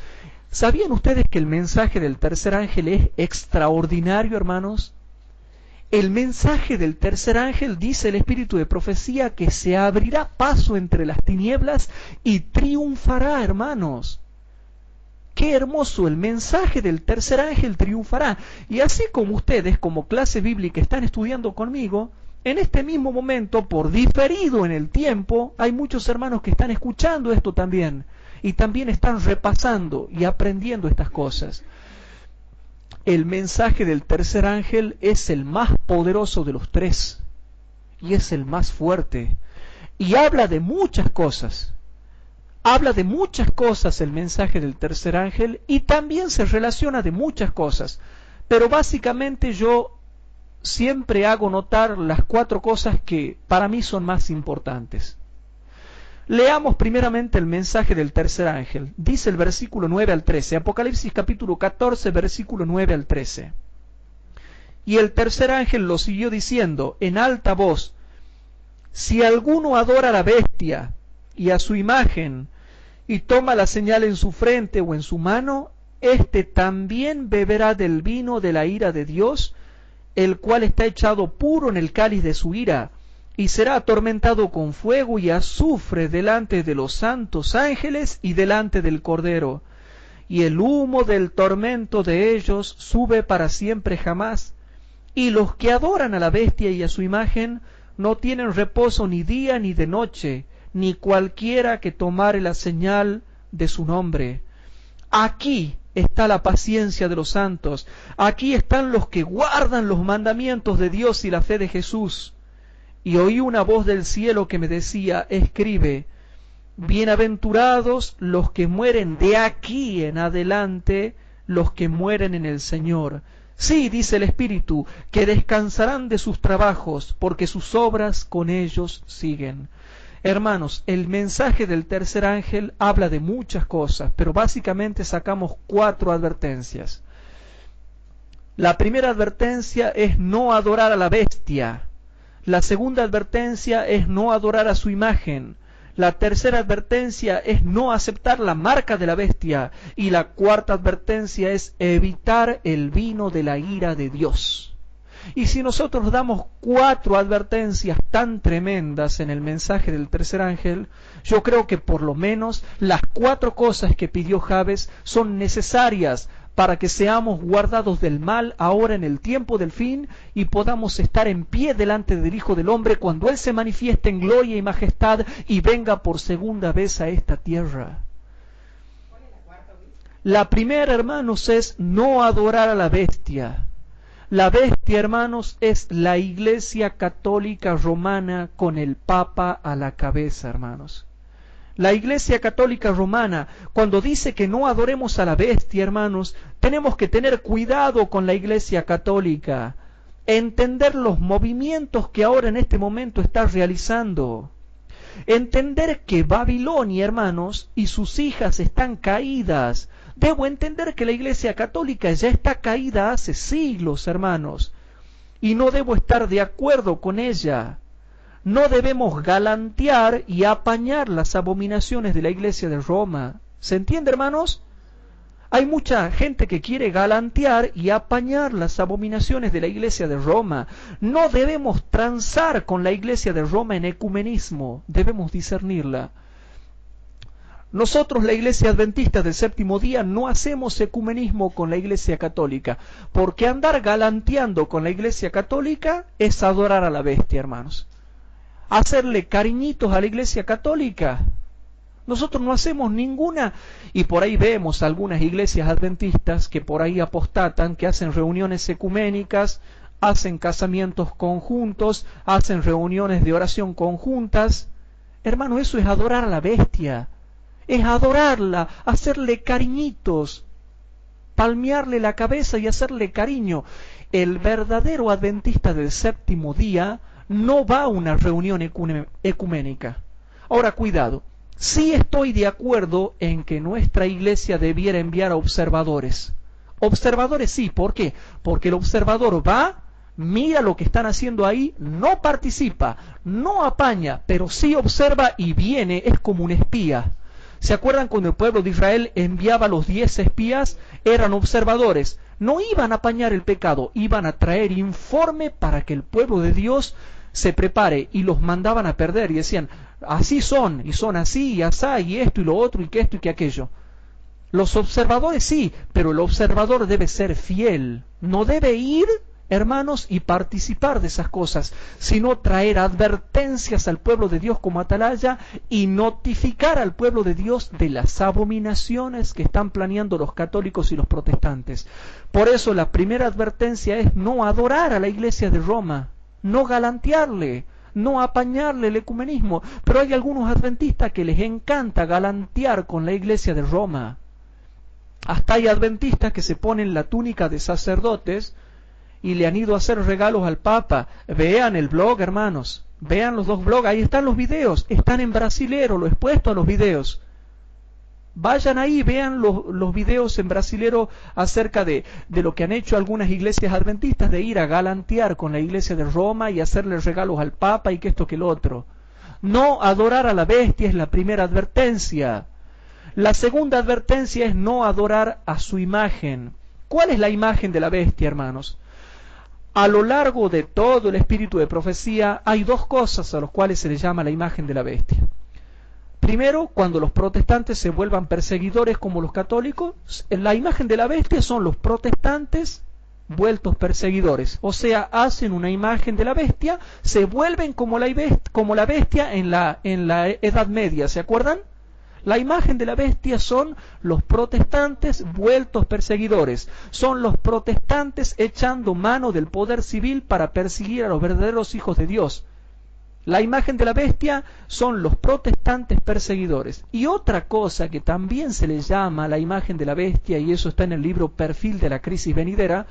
¿sabían ustedes que el mensaje del tercer ángel es extraordinario, hermanos? El mensaje del tercer ángel, dice el espíritu de profecía, que se abrirá paso entre las tinieblas y triunfará, hermanos. Qué hermoso, el mensaje del tercer ángel triunfará. Y así como ustedes, como clase bíblica, están estudiando conmigo, en este mismo momento, por diferido en el tiempo, hay muchos hermanos que están escuchando esto también, y también están repasando y aprendiendo estas cosas. El mensaje del tercer ángel es el más poderoso de los 3 y es el más fuerte y habla de muchas cosas. Habla de muchas cosas el mensaje del tercer ángel y también se relaciona de muchas cosas. Pero básicamente yo siempre hago notar las 4 cosas que para mí son más importantes. Leamos primeramente el mensaje del tercer ángel. Dice el versículo 9 al 13, Apocalipsis capítulo 14, versículo 9 al 13. Y el tercer ángel lo siguió diciendo en alta voz: si alguno adora a la bestia y a su imagen, y toma la señal en su frente o en su mano, éste también beberá del vino de la ira de Dios, el cual está echado puro en el cáliz de su ira, y será atormentado con fuego y azufre delante de los santos ángeles y delante del Cordero. Y el humo del tormento de ellos sube para siempre jamás. Y los que adoran a la bestia y a su imagen no tienen reposo ni día ni de noche, ni cualquiera que tomare la señal de su nombre. Aquí está la paciencia de los santos, aquí están los que guardan los mandamientos de Dios y la fe de Jesús. Y oí una voz del cielo que me decía, escribe, bienaventurados los que mueren de aquí en adelante, los que mueren en el Señor. Sí, dice el Espíritu, que descansarán de sus trabajos, porque sus obras con ellos siguen. Hermanos, el mensaje del tercer ángel habla de muchas cosas, pero básicamente sacamos 4 advertencias. La primera advertencia es no adorar a la bestia. La segunda advertencia es no adorar a su imagen. La tercera advertencia es no aceptar la marca de la bestia. Y la cuarta advertencia es evitar el vino de la ira de Dios. Y si nosotros damos 4 advertencias tan tremendas en el mensaje del tercer ángel, yo creo que por lo menos las 4 cosas que pidió Jabes son necesarias para que seamos guardados del mal ahora en el tiempo del fin y podamos estar en pie delante del Hijo del Hombre cuando Él se manifieste en gloria y majestad y venga por segunda vez a esta tierra. La primera, hermanos, es no adorar a la bestia. La bestia, hermanos, es la Iglesia Católica Romana con el Papa a la cabeza, hermanos. La Iglesia Católica Romana, cuando dice que no adoremos a la bestia, hermanos, tenemos que tener cuidado con la Iglesia Católica, entender los movimientos que ahora en este momento está realizando, entender que Babilonia, hermanos, y sus hijas están caídas. Debo entender que la Iglesia Católica ya está caída hace siglos, hermanos, y no debo estar de acuerdo con ella. No debemos galantear y apañar las abominaciones de la Iglesia de Roma. ¿Se entiende, hermanos? Hay mucha gente que quiere galantear y apañar las abominaciones de la Iglesia de Roma. No debemos transar con la Iglesia de Roma en ecumenismo, debemos discernirla. Nosotros, la Iglesia Adventista del Séptimo Día, no hacemos ecumenismo con la Iglesia Católica, porque andar galanteando con la Iglesia Católica es adorar a la bestia, hermanos. Hacerle cariñitos a la Iglesia Católica. Nosotros no hacemos ninguna, y por ahí vemos algunas iglesias adventistas que por ahí apostatan, que hacen reuniones ecuménicas, hacen casamientos conjuntos, hacen reuniones de oración conjuntas. Hermano, eso es adorar a la bestia. Es adorarla, hacerle cariñitos, palmearle la cabeza y hacerle cariño. El verdadero adventista del séptimo día no va a una reunión ecuménica. Ahora, cuidado, sí estoy de acuerdo en que nuestra iglesia debiera enviar a observadores. Observadores sí, ¿por qué? Porque el observador va, mira lo que están haciendo ahí, no participa, no apaña, pero sí observa y viene, es como un espía. ¿Se acuerdan cuando el pueblo de Israel enviaba a los 10 espías? Eran observadores. No iban a apañar el pecado, iban a traer informe para que el pueblo de Dios se prepare, y los mandaban a perder y decían, así son, y son así, y asá, y esto, y lo otro, y que esto, y que aquello. Los observadores sí, pero el observador debe ser fiel. No debe ir, hermanos, y participar de esas cosas, sino traer advertencias al pueblo de Dios como atalaya y notificar al pueblo de Dios de las abominaciones que están planeando los católicos y los protestantes. Por eso la primera advertencia es no adorar a la Iglesia de Roma, no galantearle, no apañarle el ecumenismo. Pero hay algunos adventistas que les encanta galantear con la Iglesia de Roma. Hasta hay adventistas que se ponen la túnica de sacerdotes y le han ido a hacer regalos al Papa. Vean el blog, hermanos, vean los 2 blogs, ahí están los videos, están en brasilero, lo he puesto a los videos. Vayan ahí, vean los videos en brasilero acerca de lo que han hecho algunas iglesias adventistas, de ir a galantear con la Iglesia de Roma y hacerle regalos al Papa y que esto que lo otro. No adorar a la bestia es la primera advertencia. La segunda advertencia es no adorar a su imagen. ¿Cuál es la imagen de la bestia, hermanos? A lo largo de todo el espíritu de profecía hay 2 cosas a las cuales se le llama la imagen de la bestia. Primero, cuando los protestantes se vuelvan perseguidores como los católicos, la imagen de la bestia son los protestantes vueltos perseguidores. O sea, hacen una imagen de la bestia, se vuelven como la bestia en la Edad Media, ¿se acuerdan? La imagen de la bestia son los protestantes vueltos perseguidores, son los protestantes echando mano del poder civil para perseguir a los verdaderos hijos de Dios. La imagen de la bestia son los protestantes perseguidores. Y otra cosa que también se le llama la imagen de la bestia, y eso está en el libro Perfil de la Crisis Venidera,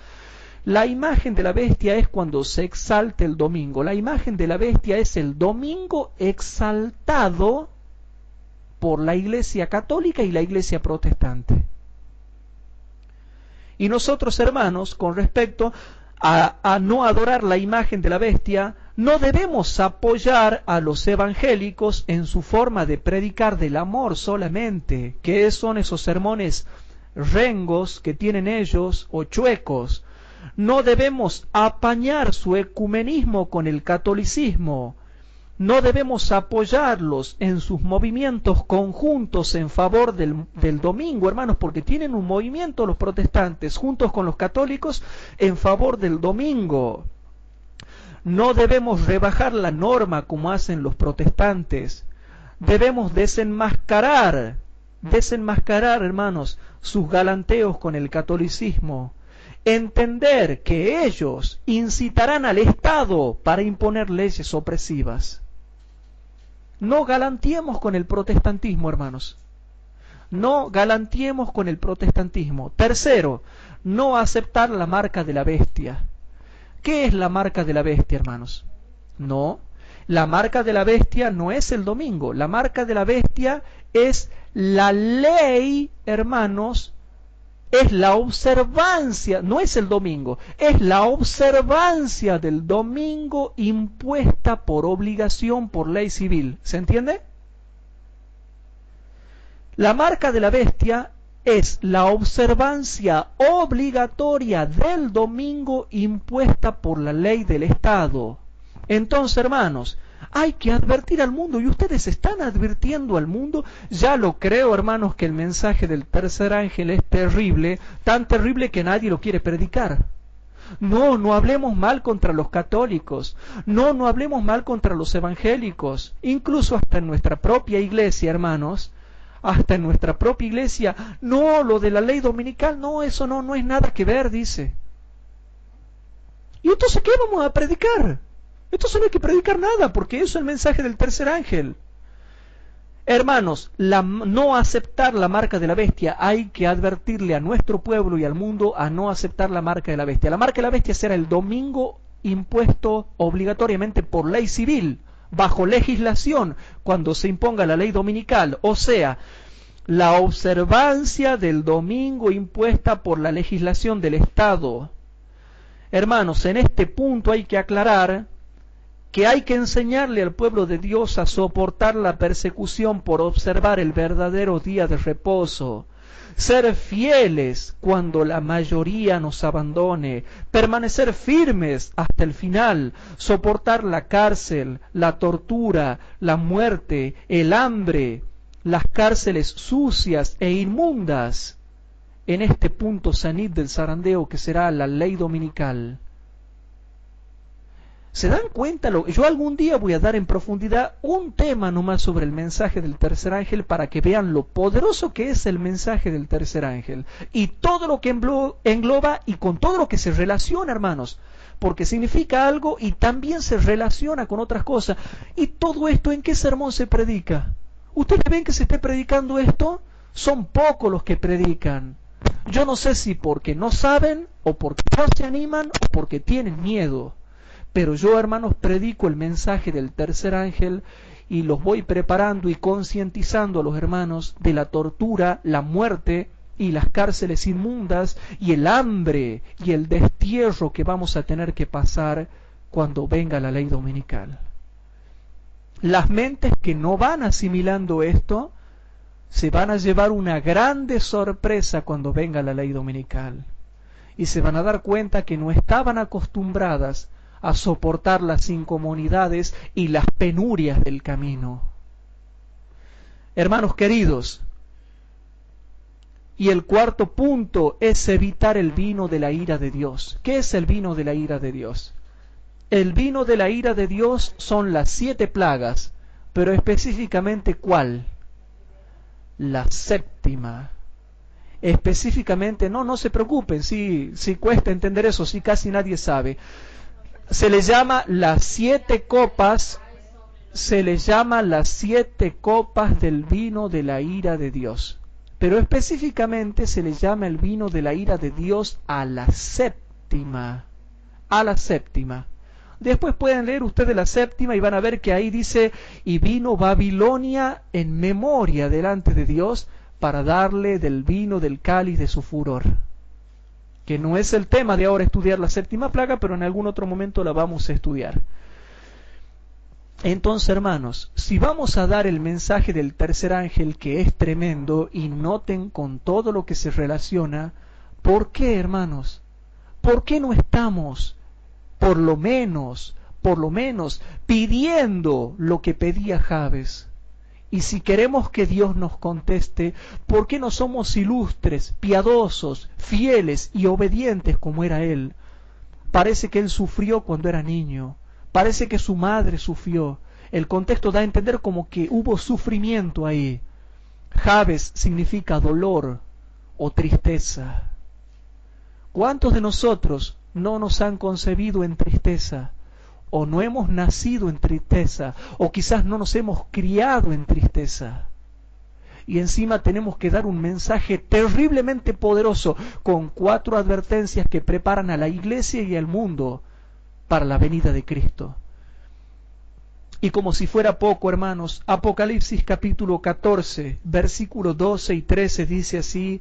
la imagen de la bestia es cuando se exalta el domingo. La imagen de la bestia es el domingo exaltado por la Iglesia católica y la Iglesia protestante. Y nosotros, hermanos, con respecto a no adorar la imagen de la bestia, no debemos apoyar a los evangélicos en su forma de predicar del amor solamente, que son esos sermones rengos que tienen ellos o chuecos. No debemos apañar su ecumenismo con el catolicismo. No debemos apoyarlos en sus movimientos conjuntos en favor del domingo, hermanos, porque tienen un movimiento los protestantes juntos con los católicos en favor del domingo. No debemos rebajar la norma como hacen los protestantes. Debemos desenmascarar, hermanos, sus galanteos con el catolicismo. Entender que ellos incitarán al Estado para imponer leyes opresivas. No galanteemos con el protestantismo, hermanos. No galanteemos con el protestantismo. Tercero, no aceptar la marca de la bestia. ¿Qué es la marca de la bestia, hermanos? No, la marca de la bestia no es el domingo. La marca de la bestia es la ley, hermanos, es la observancia, no es el domingo, es la observancia del domingo impuesta por obligación, por ley civil. ¿Se entiende? La marca de la bestia es la observancia obligatoria del domingo impuesta por la ley del Estado. Entonces, hermanos, hay que advertir al mundo, y ustedes están advirtiendo al mundo. Ya lo creo, hermanos, que el mensaje del tercer ángel es terrible, tan terrible que nadie lo quiere predicar. No hablemos mal contra los católicos, no hablemos mal contra los evangélicos, incluso hasta en nuestra propia iglesia, hermanos, hasta en nuestra propia iglesia. No, lo de la ley dominical, no, eso no es nada que ver, dice. ¿Y entonces qué vamos a predicar? Entonces no hay que predicar nada, porque eso es el mensaje del tercer ángel. Hermanos, no aceptar la marca de la bestia, hay que advertirle a nuestro pueblo y al mundo a no aceptar la marca de la bestia. La marca de la bestia será el domingo impuesto obligatoriamente por ley civil, bajo legislación, cuando se imponga la ley dominical, o sea, la observancia del domingo impuesta por la legislación del Estado. Hermanos, en este punto hay que aclarar que hay que enseñarle al pueblo de Dios a soportar la persecución por observar el verdadero día de reposo, ser fieles cuando la mayoría nos abandone, permanecer firmes hasta el final, soportar la cárcel, la tortura, la muerte, el hambre, las cárceles sucias e inmundas. En este punto sanid del zarandeo que será la ley dominical. ¿Se dan cuenta? Yo algún día voy a dar en profundidad un tema nomás sobre el mensaje del tercer ángel para que vean lo poderoso que es el mensaje del tercer ángel y todo lo que engloba y con todo lo que se relaciona, hermanos, porque significa algo y también se relaciona con otras cosas. ¿Y todo esto en qué sermón se predica? ¿Ustedes ven que se esté predicando esto? Son pocos los que predican. Yo no sé si porque no saben o porque no se animan o porque tienen miedo. Pero yo, hermanos, predico el mensaje del tercer ángel y los voy preparando y concientizando a los hermanos de la tortura, la muerte y las cárceles inmundas y el hambre y el destierro que vamos a tener que pasar cuando venga la ley dominical. Las mentes que no van asimilando esto se van a llevar una grande sorpresa cuando venga la ley dominical y se van a dar cuenta que no estaban acostumbradas a soportar las incomodidades y las penurias del camino. Hermanos queridos, Y el cuarto punto es evitar el vino de la ira de Dios. ¿Qué es el vino de la ira de Dios? El vino de la ira de Dios son las 7 plagas, pero específicamente ¿cuál? La séptima. Específicamente, no se preocupen, si cuesta entender eso, si casi nadie sabe. Se le llama las 7 copas, se le llama las 7 copas del vino de la ira de Dios. Pero específicamente se le llama el vino de la ira de Dios a la séptima. A la séptima. Después pueden leer ustedes la séptima y van a ver que ahí dice, y vino Babilonia en memoria delante de Dios para darle del vino del cáliz de su furor. Que no es el tema de ahora estudiar la séptima plaga, pero en algún otro momento la vamos a estudiar. Entonces, hermanos, si vamos a dar el mensaje del tercer ángel, que es tremendo, y noten con todo lo que se relaciona, ¿por qué, hermanos? ¿Por qué no estamos por lo menos, pidiendo lo que pedía Jabes? Y si queremos que Dios nos conteste, ¿por qué no somos ilustres, piadosos, fieles y obedientes como era él? Parece que él sufrió cuando era niño, parece que su madre sufrió. El contexto da a entender como que hubo sufrimiento ahí. Jabes significa dolor o tristeza. ¿Cuántos de nosotros no nos han concebido en tristeza? O no hemos nacido en tristeza, o quizás no nos hemos criado en tristeza. Y encima tenemos que dar un mensaje terriblemente poderoso, con 4 advertencias que preparan a la iglesia y al mundo para la venida de Cristo. Y como si fuera poco, hermanos, Apocalipsis capítulo 14, versículos 12 y 13 dice así,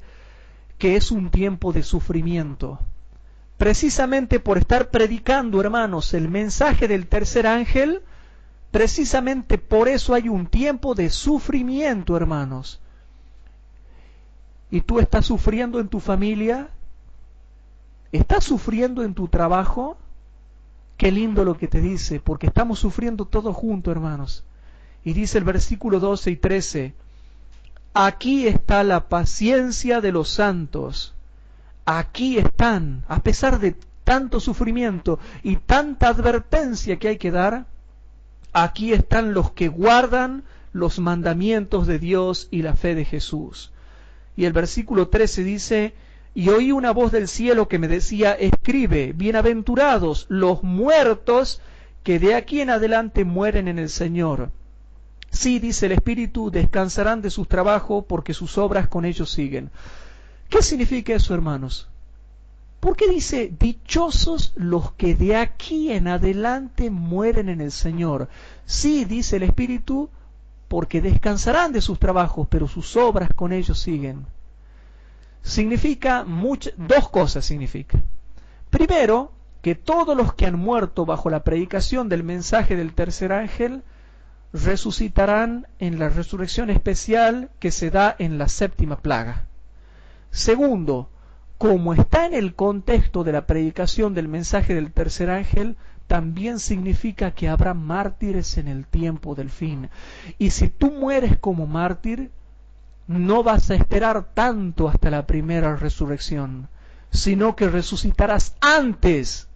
que es un tiempo de sufrimiento. Precisamente por estar predicando, hermanos, el mensaje del tercer ángel, precisamente por eso hay un tiempo de sufrimiento, hermanos. ¿Y tú estás sufriendo en tu familia? ¿Estás sufriendo en tu trabajo? Qué lindo lo que te dice, porque estamos sufriendo todos juntos, hermanos. Y dice el versículo 12 y 13, aquí está la paciencia de los santos. Aquí están, a pesar de tanto sufrimiento y tanta advertencia que hay que dar, aquí están los que guardan los mandamientos de Dios y la fe de Jesús. Y el versículo 13 dice, y oí una voz del cielo que me decía, escribe, bienaventurados los muertos que de aquí en adelante mueren en el Señor. Sí, dice el Espíritu, descansarán de sus trabajos porque sus obras con ellos siguen. ¿Qué significa eso, hermanos? ¿Por qué dice, dichosos los que de aquí en adelante mueren en el Señor? Sí, dice el Espíritu, porque descansarán de sus trabajos, pero sus obras con ellos siguen. Significa dos cosas significa. Primero, que todos los que han muerto bajo la predicación del mensaje del tercer ángel resucitarán en la resurrección especial que se da en la séptima plaga. Segundo, como está en el contexto de la predicación del mensaje del tercer ángel, también significa que habrá mártires en el tiempo del fin. Y si tú mueres como mártir, no vas a esperar tanto hasta la primera resurrección, sino que resucitarás antes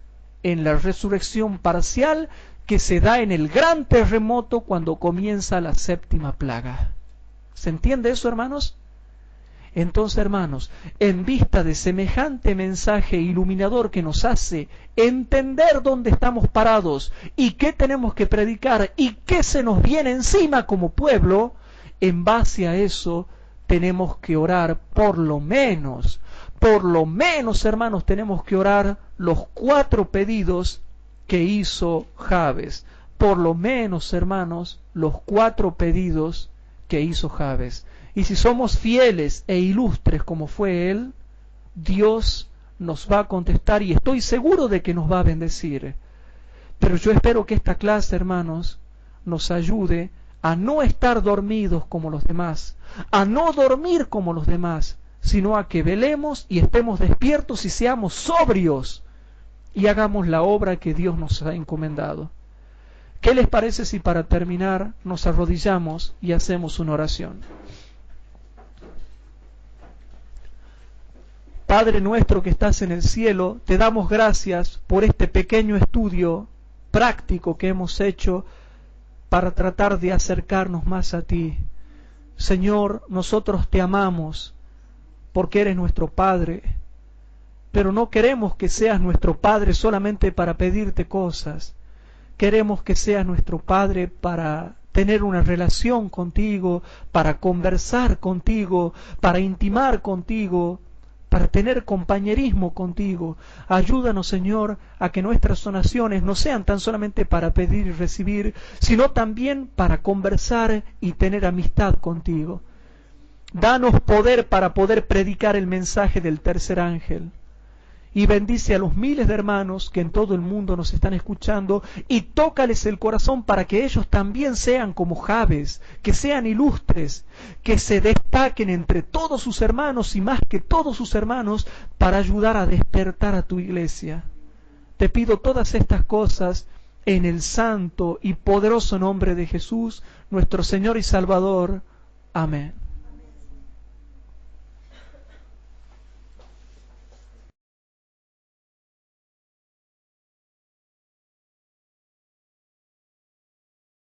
en la resurrección parcial que se da en el gran terremoto cuando comienza la séptima plaga. ¿Se entiende eso, hermanos? Entonces, hermanos, en vista de semejante mensaje iluminador que nos hace entender dónde estamos parados y qué tenemos que predicar y qué se nos viene encima como pueblo, en base a eso tenemos que orar por lo menos, hermanos, tenemos que orar los 4 pedidos que hizo Jabes. Por lo menos, hermanos, los 4 pedidos que hizo Jabes. Y si somos fieles e ilustres como fue él, Dios nos va a contestar y estoy seguro de que nos va a bendecir. Pero yo espero que esta clase, hermanos, nos ayude a no estar dormidos como los demás, a no dormir como los demás, sino a que velemos y estemos despiertos y seamos sobrios y hagamos la obra que Dios nos ha encomendado. ¿Qué les parece si para terminar nos arrodillamos y hacemos una oración? Padre nuestro que estás en el cielo, te damos gracias por este pequeño estudio práctico que hemos hecho para tratar de acercarnos más a ti. Señor, nosotros te amamos porque eres nuestro Padre, pero no queremos que seas nuestro Padre solamente para pedirte cosas. Queremos que seas nuestro Padre para tener una relación contigo, para conversar contigo, para intimar contigo, para tener compañerismo contigo. Ayúdanos, Señor, a que nuestras oraciones no sean tan solamente para pedir y recibir, sino también para conversar y tener amistad contigo. Danos poder para poder predicar el mensaje del tercer ángel. Y bendice a los miles de hermanos que en todo el mundo nos están escuchando y tócales el corazón para que ellos también sean como Jabes, que sean ilustres, que se destaquen entre todos sus hermanos y más que todos sus hermanos para ayudar a despertar a tu iglesia. Te pido todas estas cosas en el santo y poderoso nombre de Jesús, nuestro Señor y Salvador. Amén.